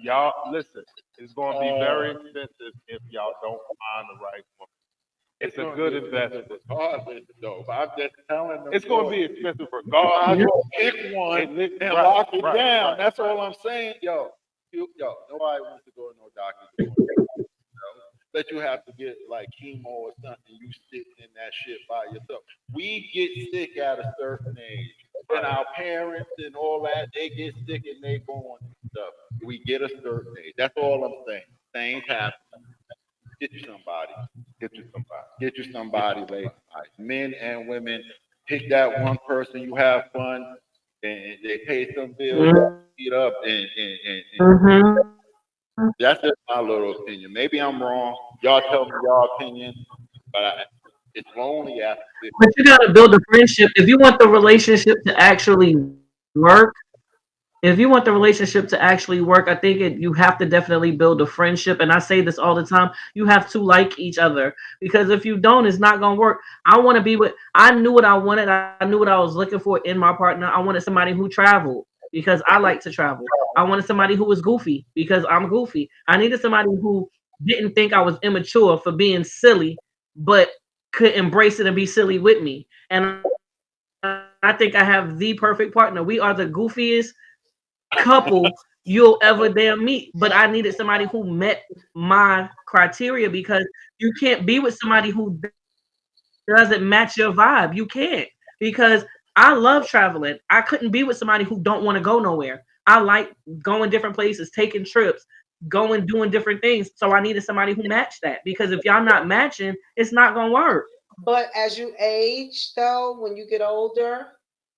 Y'all, listen, it's going to be very expensive if y'all don't find the right woman. It's a good investment. Though, but I'm just telling them. It's going to be expensive regardless. Pick one and lock it down. That's all I'm saying, yo. Nobody wants to go to no doctor's. That you have to get like chemo or something. You sit in that shit by yourself. We get sick at a certain age, and our parents and all that, they get sick and they go on stuff. We get a certain age. That's all I'm saying. Things happen. Get you somebody. Get you somebody later. Right. Men and women, pick that one person. You have fun, and they pay some bills. Eat up and that's just my little opinion. Maybe I'm wrong. Y'all tell me your opinion, but it's lonely after this. But you gotta build a friendship if you want the relationship to actually work. If you want the relationship to actually work, I think you have to definitely build a friendship. And I say this all the time: you have to like each other, because if you don't, it's not gonna work. I want to be with. I knew what I wanted. I knew what I was looking for in my partner. I wanted somebody who traveled, because I like to travel. I wanted somebody who was goofy, because I'm goofy. I needed somebody who didn't think I was immature for being silly, but could embrace it and be silly with me. And I think I have the perfect partner. We are the goofiest couple you'll ever damn meet. But I needed somebody who met my criteria, because you can't be with somebody who doesn't match your vibe. You can't, because I love traveling. I couldn't be with somebody who don't want to go nowhere. I like going different places, taking trips, doing different things. So I needed somebody who matched that, because if y'all not matching, it's not gonna work. But as you age, though, when you get older,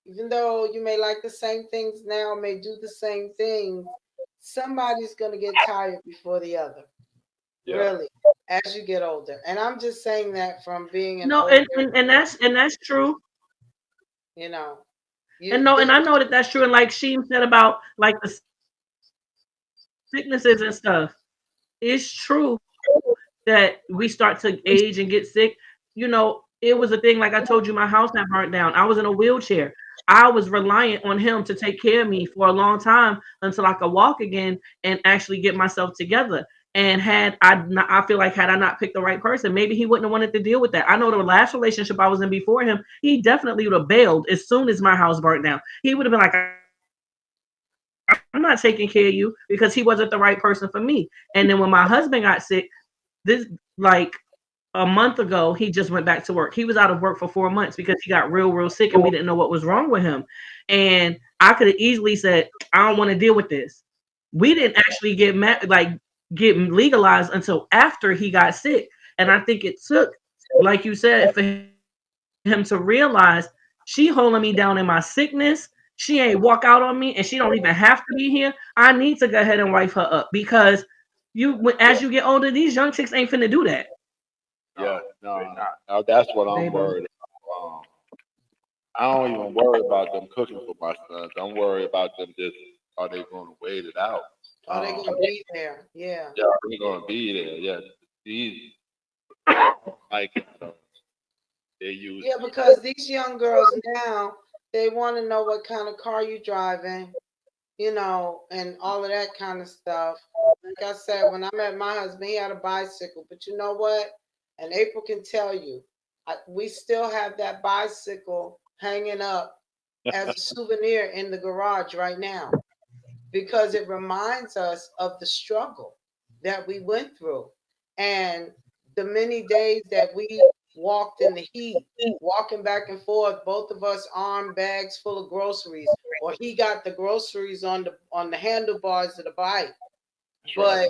even though you may like the same things now, may do the same things, somebody's gonna get tired before the other. Yeah. Really, as you get older. And I'm just saying that from being an older, and that's true. You know. And I know that that's true. And like Sheem said about like the sicknesses and stuff, it's true that we start to age and get sick. You know, it was a thing, like I told you, my house had burnt down. I was in a wheelchair. I was reliant on him to take care of me for a long time until I could walk again and actually get myself together. And I feel like had I not picked the right person, maybe he wouldn't have wanted to deal with that. I know the last relationship I was in before him, he definitely would have bailed as soon as my house burnt down. He would have been like, I'm not taking care of you, because he wasn't the right person for me. And then when my husband got sick, this like a month ago, he just went back to work. He was out of work for 4 months because he got real sick and we didn't know what was wrong with him. And I could have easily said, I don't want to deal with this. We didn't actually get legalized until after he got sick. And I think it took, like you said, for him to realize she holding me down in my sickness. She ain't walk out on me, and she don't even have to be here. I need to go ahead and wife her up, because as you get older, these young chicks ain't finna do that. Yeah, no, that's what I'm worried about. I don't even worry about them cooking for my sons. I'm worried about them just, are they going to wait it out? Are they going to be there? Yeah. Yeah, they're going to be there. Yeah, these like they use. Yeah, because these young girls now, they want to know what kind of car you driving, and all of that kind of stuff. Like I said, when I met my husband, he had a bicycle, but you know what? And April can tell you, we still have that bicycle hanging up as a souvenir in the garage right now, because it reminds us of the struggle that we went through and the many days that we walked in the heat, walking back and forth, both of us armed bags full of groceries, or he got the groceries on the handlebars of the bike. But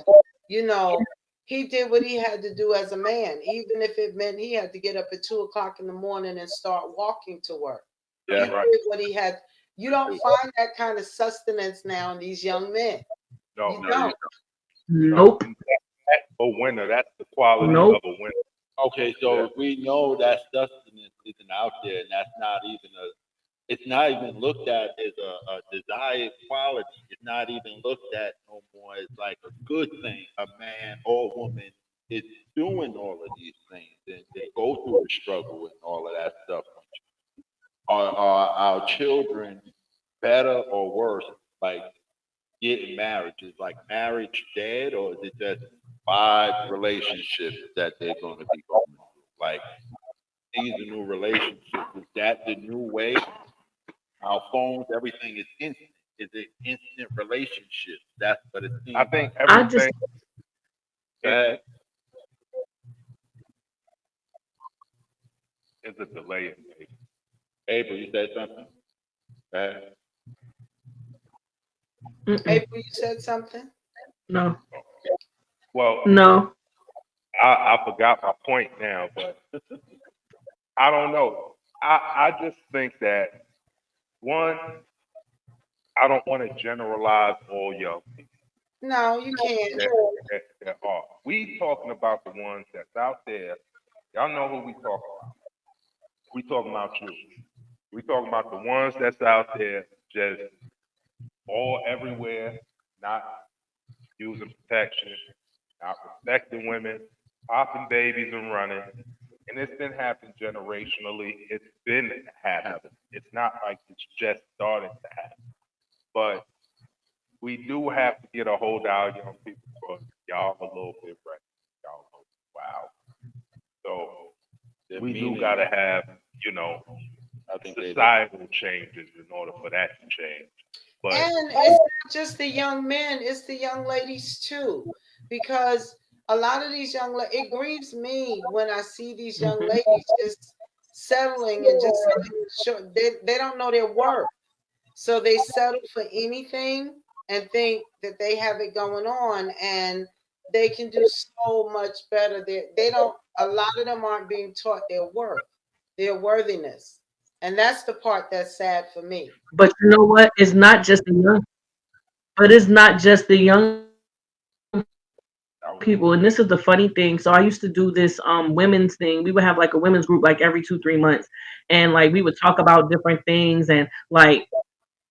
he did what he had to do as a man, even if it meant he had to get up at 2:00 in the morning and start walking to work. Yeah, He right. did what he had. You don't find that kind of sustenance now in these young men. No, You don't. Nope. A winner. That's the quality Nope. of a winner. Okay, so if we know that sustenance isn't out there, and it's not even looked at as a desired quality. It's not even looked at no more as like a good thing. A man or woman is doing all of these things, and they go through the struggle and all of that stuff. Are our children better or worse? Like getting married, is like marriage dead, or is it just 5 relationships that they're going to be going through? Like these are new relationships. Is that the new way? Our phones, everything is instant. Is it instant relationships? That's what it seems. I think I just everything. like. Is a delay in maybe. April, you said something? April, you said something? no. Well, No. I forgot my point now, but I don't know. I just think that one, I don't want to generalize all young people. No, you can't. That are. We talking about the ones that's out there. Y'all know who we talking about. We talking about you. We talking about the ones that's out there just all everywhere, not using protection, not respecting women, popping babies and running. And it's been happening generationally. It's been happening. It's not like it's just starting to happen. But we do have to get a hold of our young people, because y'all a little bit right. Y'all wow. So we do gotta have, I think societal changes in order for that to change. But And it's not just the young men, it's the young ladies too. Because a lot of these it grieves me when I see these young ladies just settling and just they don't know their worth. So they settle for anything and think that they have it going on and they can do so much better. They don't, a lot of them aren't being taught their worth, their worthiness. And that's the part that's sad for me. But you know what? It's not just the young, but it's not just the young people. And this is the funny thing. So I used to do this women's thing. We would have like a women's group like every 2-3 months. And like we would talk about different things, and like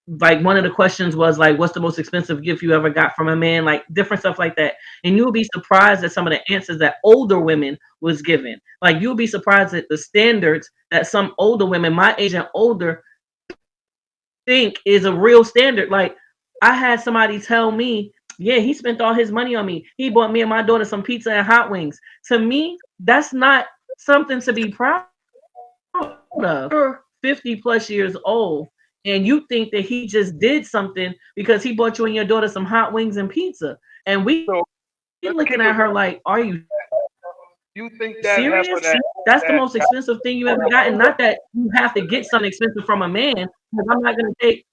one of the questions was like, what's the most expensive gift you ever got from a man? Like different stuff like that. And you'll be surprised at some of the answers that older women was given. Like you'll be surprised at the standards that some older women, my age and older, think is a real standard. Like I had somebody tell me, Yeah, he spent all his money on me. He bought me and my daughter some pizza and hot wings. To me, that's not something to be proud of. You're 50 plus years old and you think that he just did something because he bought you and your daughter some hot wings and pizza. And we So looking at her let's like, keep are it. you You think that serious? heifer That's the most that expensive thing you ever got. And not that you have to get something expensive from a man, because I'm not gonna take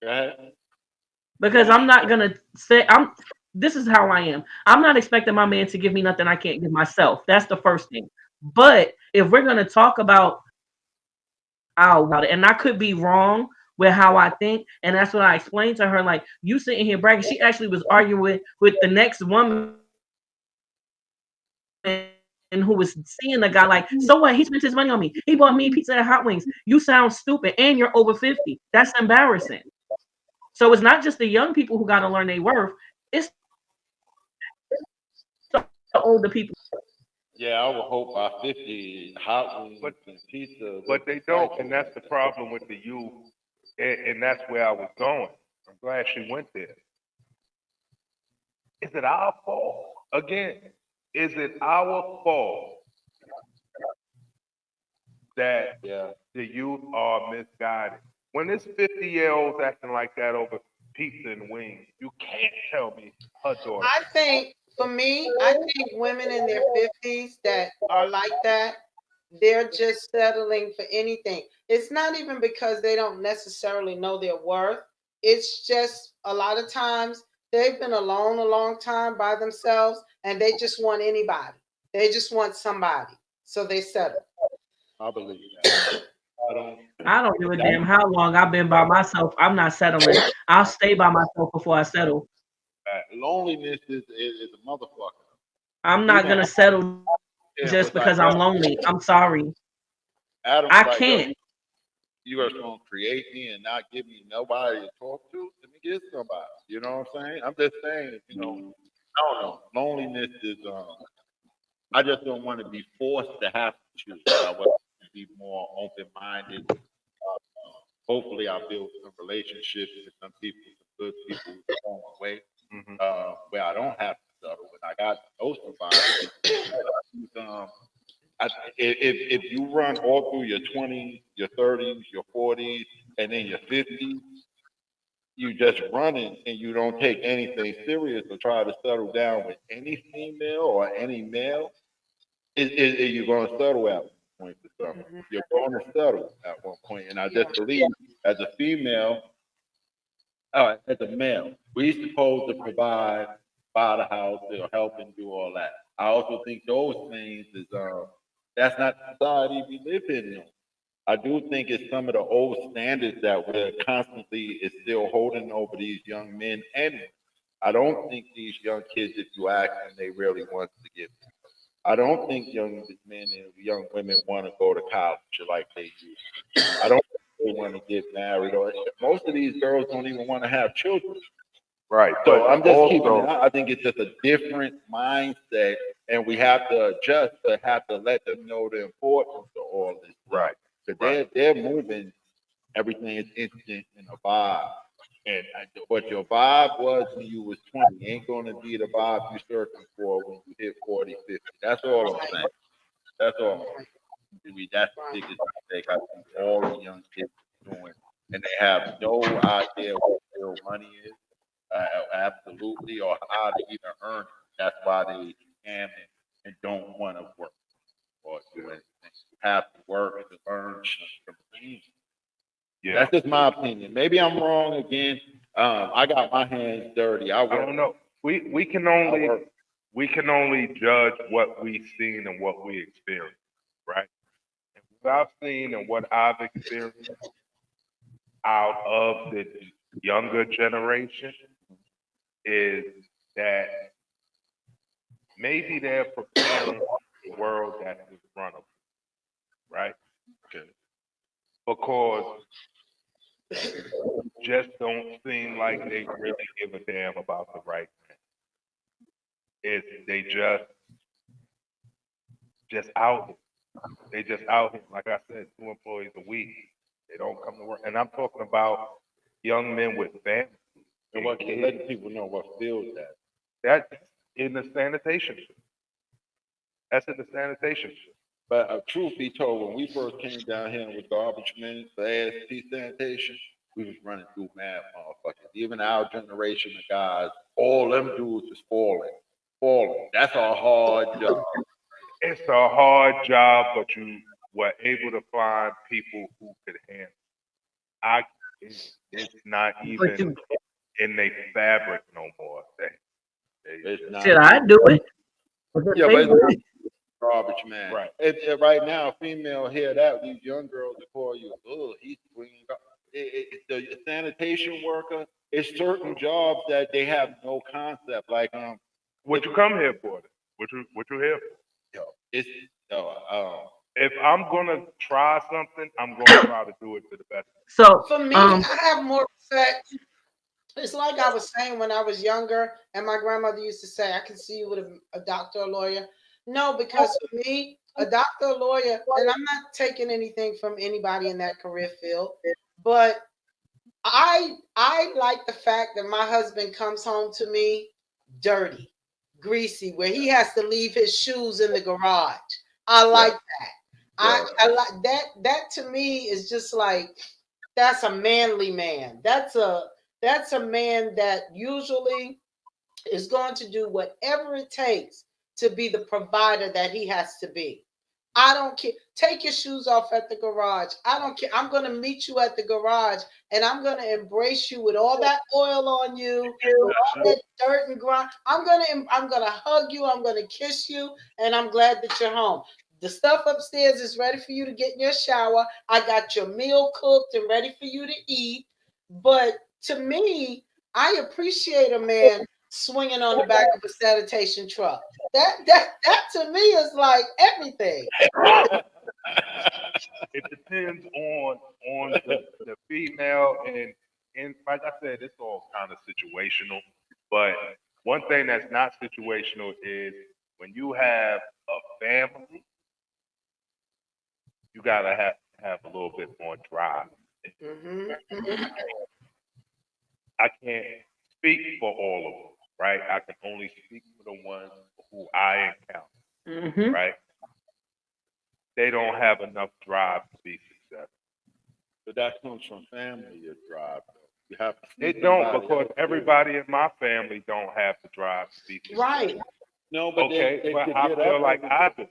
Right? because I'm not gonna say I'm this is how I am. I'm not expecting my man to give me nothing I can't give myself. That's the first thing. But if we're gonna talk about it, and I could be wrong with how I think, and that's what I explained to her. Like you sitting here bragging, she actually was arguing with the next woman who was seeing the guy like, so what? He spent his money on me. He bought me pizza and hot wings. You sound stupid, and you're over 50. That's embarrassing. So it's not just the young people who got to learn their worth. It's the older people. Yeah, I would hope by 50, hot wings but and pizza but would they be don't, priceless and that's like the that. problem with the youth, and that's where I was going. I'm glad she went there. Is it our fault? Again, is it our fault that Yeah. the youth are misguided? When it's 50-year-olds acting like that over pizza and wings, you can't tell me her daughter. I think for me, I think women in their 50s that are like that, they're just settling for anything. It's not even because they don't necessarily know their worth. It's just a lot of times they've been alone a long time by themselves and they just want anybody. They just want somebody. So they settle. I believe that. I don't. I don't give a That's damn how long I've been by myself. I'm not settling. I'll stay by myself before I settle. loneliness is a motherfucker. I'm You not know, gonna settle Adam just was because like, I'm yo, lonely. I'm sorry. Adam I was like, yo, can't. you are gonna create me and not give me nobody to talk to. Let me get somebody. You know what I'm saying? I'm just saying, I don't know. Loneliness is I just don't want to be forced to have to choose. I want to be more open minded. Hopefully, I build some relationships with some people, some good people along the way, Hmm. where I don't have to settle. When I got to know somebody, um, if you run all through your 20s, your 30s, your 40s, and then your 50s, you just running and you don't take anything serious or try to settle down with any female or any male, you're going to settle at one point for something. Mhm. You're going to settle at one point. And I Yeah. just believe as a female, as a male, we supposed to provide, buy the house, or help and do all that. I also think those things is that's not the society we live in. I do think it's some of the old standards that we're constantly is still holding over these young men and women. I don't think these young kids, if you ask them, they really want to get. I don't think young men and young women want to go to college like they used to. I don't think they want to get married, or most of these girls don't even want to have children. Right, So but I'm just keeping it also, out. I think it's just a different mindset, and we have to adjust, but have to let them know the importance of all this stuff. right, Because right. they're moving, everything is instant in a vibe. And what your vibe was when you was 20 ain't going to be the vibe you're searching for when you hit 40, 50. That's all I'm saying. That's all I'm Right. saying. That's the Right. biggest mistake I think all the young kids are doing. And they have no idea what real money is, absolutely, or how to even earn it. That's why they scam and don't want to work or do anything. You have to work to earn some things. Yeah, That's just my opinion. Maybe I'm wrong again. I got my hands dirty. I I work. don't know. We can I only work. we can only judge what we've seen and what we experience, right? And what I've seen and what I've experienced out of the younger generation is that maybe they're preparing the world that's in front of them, right? Okay. Because just don't seem like they really give a damn about the right thing. It's they just out here. They just out here. Like I said, 2 employees a week. They don't come to work. And I'm talking about young men with families. And what kids. letting people know what field that. That's in the sanitation. That's in the sanitation. But truth be told, when we first came down here with garbage men for ASP sanitation, we was running through mad motherfuckers. Even our generation of guys, all them dudes is falling. That's a hard job. It's a hard job, but you were able to find people who could handle. I. It's not But even you, in their fabric no more. It's not. should I do it? Yeah, They but would. it's garbage man. Right. If right now, a female hear that, these young girls will call you, oh, he's bringing up. The sanitation worker, it's certain jobs that they have no concept. Like What you come here for? Then? What you here for? yo, it's If I'm gonna try something, I'm gonna try to do it to the best. So, For me, I have more respect. It's like I was saying when I was younger, and my grandmother used to say, I can see you with a doctor or lawyer. No, because for me, a doctor or lawyer, and I'm not taking anything from anybody in that career field, but I like the fact that my husband comes home to me dirty, greasy, where he has to leave his shoes in the garage. I like that. I like that. That to me is just like that's a manly man. That's a man that usually is going to do whatever it takes to be the provider that he has to be. I don't care. Take your shoes off at the garage. I don't care. I'm going to meet you at the garage and I'm going to embrace you with all that oil on you, with all that dirt and grime. I'm going to hug you. I'm going to kiss you. And I'm glad that you're home. The stuff upstairs is ready for you to get in your shower. I got your meal cooked and ready for you to eat. But to me, I appreciate a man swinging on the back of a sanitation truck. That to me is like everything. It depends on the female and like I said, it's all kind of situational. But one thing that's not situational is when you have a family, you gotta have a little bit more drive. Mm-hmm. I can't speak for all of them, right? I can only speak for the ones who I encounter, hmm right? They don't have enough drive to be successful. but that comes from family. Your drive, though. You have to. They see don't somebody because else do it. everybody in my family don't have the drive to be successful. Right. No, but Okay, they but could I get feel up like every I day. do.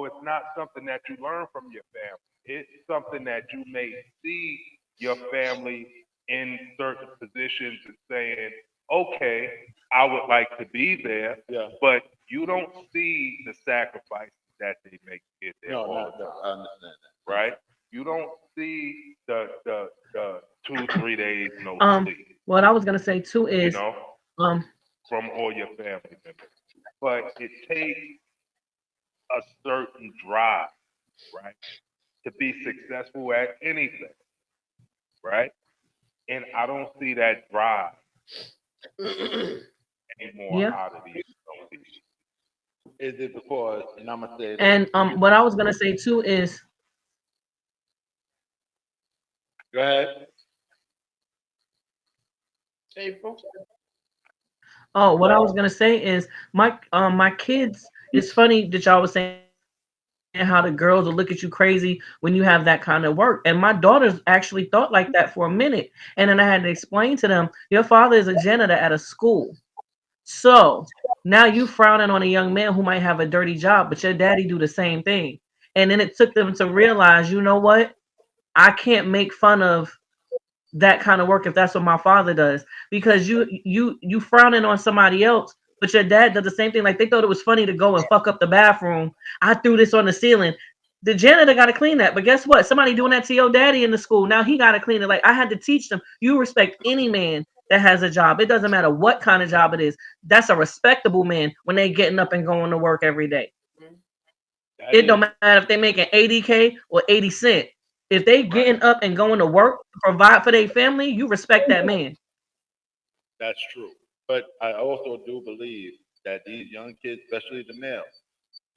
It's not something that you learn from your family. It's something that you may see your family in certain positions and saying, okay, I would like to be there, Yeah. but you don't see the sacrifices that they make to get there No, all not the that. time, I understand that. right? You don't see the 2 3 days no sleep, what I was gonna say too you is, know, um, from all your family members. But it takes a certain drive, right, to be successful at anything, right? And I don't see that drive anymore yeah. out of these young people. Is it because? And I'm gonna say this. And what I was gonna say too is, Go ahead. April. oh, what I was gonna say is my kids. It's funny that y'all was saying how the girls will look at you crazy when you have that kind of work. And my daughters actually thought like that for a minute. And then I had to explain to them, your father is a janitor at a school. So now you frowning on a young man who might have a dirty job, but your daddy do the same thing. And then it took them to realize, you know what? I can't make fun of that kind of work if that's what my father does. Because you frowning on somebody else, but your dad does the same thing. Like they thought it was funny to go and fuck up the bathroom. I threw this on the ceiling. The janitor got to clean that. But guess what? Somebody doing that to your daddy in the school. Now he got to clean it. Like I had to teach them. You respect any man that has a job. It doesn't matter what kind of job it is. That's a respectable man when they getting up and going to work every day. That It is, don't matter if they making 80K or 80 cent. If they getting up and going to work to provide for their family, you respect that man. that's true. But I also do believe that these young kids, especially the males,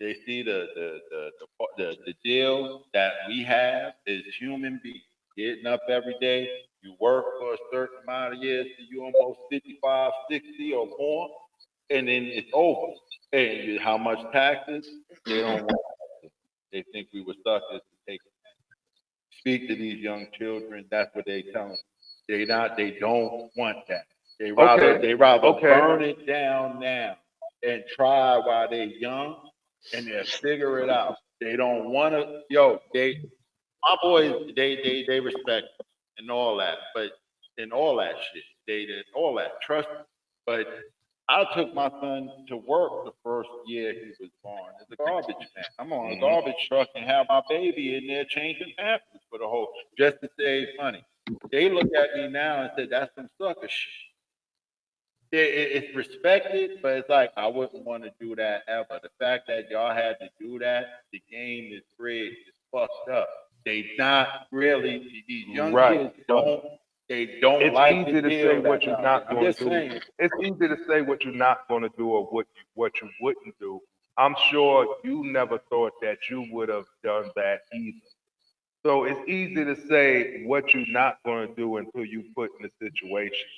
they see the jail that we have is human beings. getting up every day. You work for a certain amount of years, so you almost 55, 60 or more, and then it's over. And how much taxes? They don't want. They think we were suckers to take. Speak to these young children. That's what they tell them. They not. They don't want that. They rather burn it down now and try while they're young, and they'll figure it out. They don't want to. Yo, my boys, they respect and all that, but and all that shit, they did all that trust. But I took my son to work the first year he was born as a garbage man. I'm on a garbage truck and have my baby in there changing pampers for the whole just to save money. They look at me now and say that's some sucker shit. It's respected, but it's like I wouldn't want to do that ever. The fact that y'all had to do that, the game is rigged, it's fucked up. They not really these young kids don't. They don't it's like easy to say what you're not going to do. Saying. It's easy to say what you're not going to do or what you wouldn't do. I'm sure you never thought that you would have done that either. So it's easy to say what you're not going to do until you put in a situation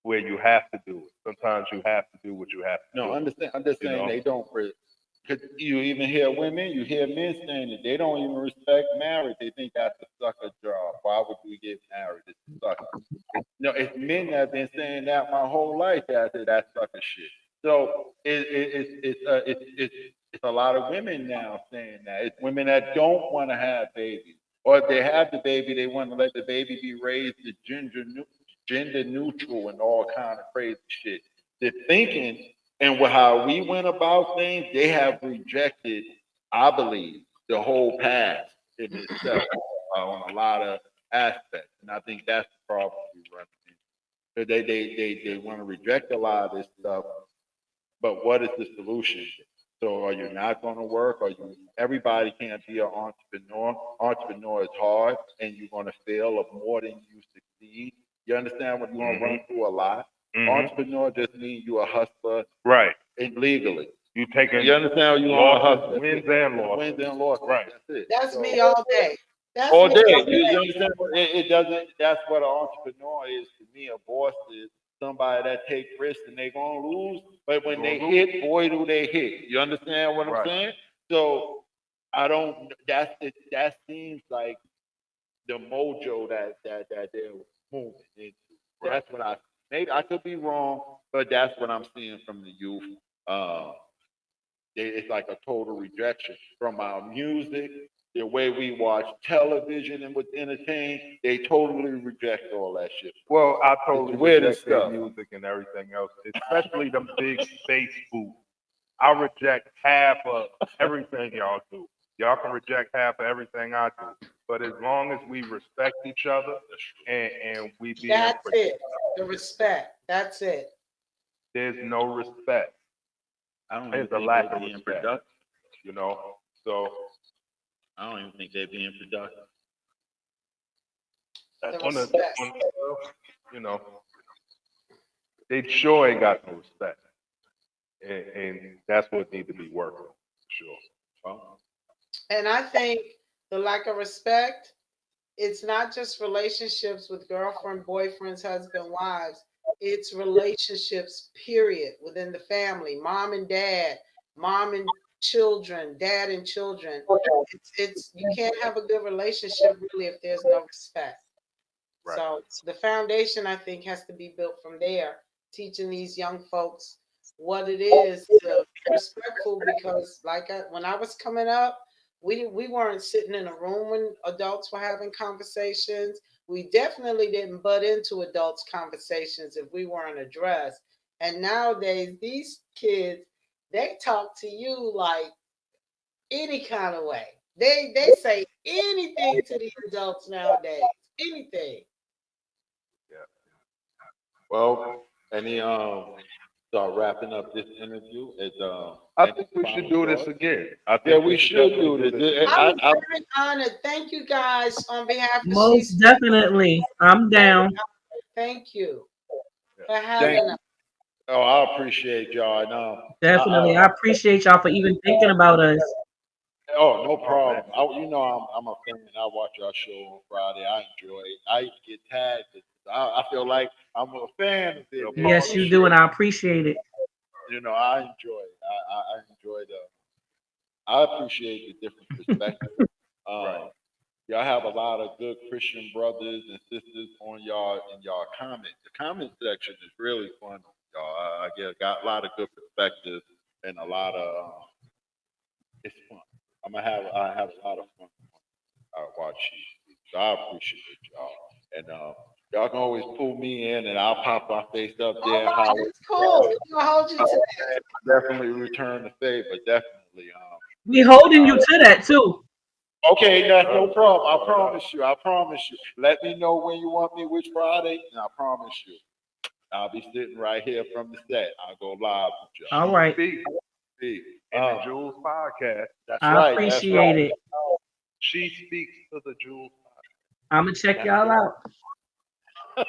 where you have to do it. Sometimes you have to do what you have to do. No, understand. I'm just saying they don't. Cause you even hear women, you hear men saying that they don't even respect marriage. They think that's a sucker job. Why would we get married? It's a sucker. No, it's men that have been saying that my whole life. That that's sucker shit. So it's a lot of women now saying that. It's women that don't want to have babies, or if they have the baby, they want to let the baby be raised to gender neutral and all kind of crazy shit. They're thinking and how we went about things, they have rejected, I believe, the whole past in itself on a lot of aspects. And I think that's the problem we run into. They want to reject a lot of this stuff, but what is the solution? So are you not going to work? Are you? Everybody can't be an entrepreneur. Entrepreneur is hard, and you're going to fail of more than you succeed. You understand what you're going to run through a lot. Entrepreneur just means you're a hustler, right? And legally, you taking. You understand? You want to hustle, wins and losses. Wins and losses. Right. That's it. That's me all day. That's all me day. all day. You understand? It doesn't. That's what an entrepreneur is to me. A boss is somebody that take risks and they gonna lose, but when they hit, boy, do they hit. You understand what I'm saying? So I don't. That seems like the mojo that they're moving into. That's what I. Maybe I could be wrong, but that's what I'm seeing from the youth. It's like a total rejection from our music, the way we watch television and was entertained. They totally reject all that shit. Well, I totally reject their music and everything else, especially them big space foods. I reject half of everything y'all do. Y'all can reject half of everything I do, but as long as we respect each other and we be that's it. The respect. That's it. There's no respect. There's a lack of respect. You know, so I don't even think they're being productive. You know, they sure ain't got no respect, and that's what needs to be worked on. Sure. And I think the lack of respect, it's not just relationships with girlfriend, boyfriends, husband, wives. It's relationships, period, within the family, mom and dad, mom and children, dad and children. It's you can't have a good relationship really if there's no respect. Right. So the foundation, I think, has to be built from there, teaching these young folks what it is to be respectful. Because when I was coming up, we weren't sitting in a room when adults were having conversations. We definitely didn't butt into adults' conversations if we weren't addressed. And nowadays, these kids, they talk to you like any kind of way. They say anything to these adults nowadays. Anything. Yeah. Well, start wrapping up this interview. I think we should do this again. We should do this. I'm very honored. Thank you guys on behalf of most definitely. I'm down. Thank you for having us. Oh, I appreciate y'all. Definitely. I appreciate y'all for even thinking about us. Oh, no problem. I'm a fan. I watch our show on Friday. I enjoy it. I even get tagged. I feel like I'm a fan of it. Yes, you do, and I appreciate it. I enjoy it. I enjoy I appreciate the different perspectives. Right. Y'all have a lot of good Christian brothers and sisters on y'all in y'all comments. The comment section is really fun, y'all. Got a lot of good perspectives and a lot of it's fun. I have a lot of fun watch you. So I appreciate y'all. And y'all can always pull me in and I'll pop my face up there. All right, that's cool. We're gonna hold you to that. Definitely return the favor. Definitely. We holding you to that too. Okay, that's no problem. I promise you. I promise you. Let me know when you want me, which Friday, and I promise you. I'll be sitting right here from the set. I'll go live with you. All right. Speak in the Julz podcast. That's I right. appreciate it. She speaks to the Julz. I'm gonna check y'all out.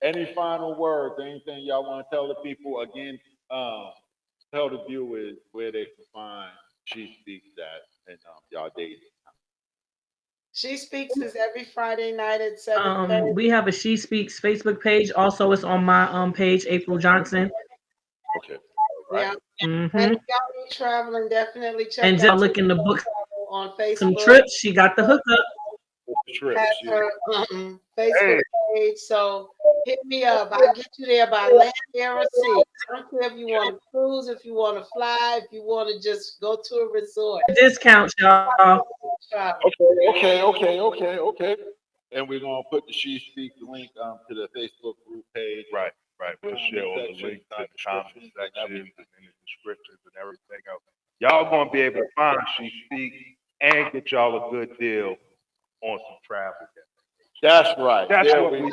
Any final words? Anything y'all want to tell the people? Again, tell the viewers where they can find She Speaks at and y'all dating. She Speaks is every Friday night at 7:30. We have a She Speaks Facebook page. Also, it's on my page, April Johnson. Okay. Right. Yeah. Mm-hmm. And y'all be traveling, definitely check and out just looking to book on Facebook. Some trips. She got the hookup. Has her Facebook page, so hit me up. I'll get you there by land, air, or sea. I don't care if you want to cruise, if you want to fly, if you want to just go to a resort. Discounts, y'all. Okay. And we're gonna put the She Speaks link to the Facebook group page. Right. We'll share all the links to the comment sections and in the descriptions and everything else. Y'all gonna be able to find She Speaks and get y'all a good deal on some travel. That's right. That's what we're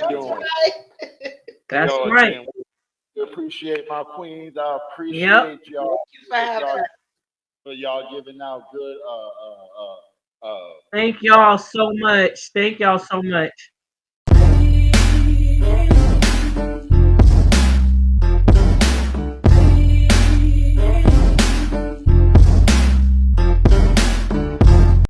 doing. That's right. We appreciate my queens. I appreciate y'all. For y'all giving out good Thank y'all so much. Thank y'all so much.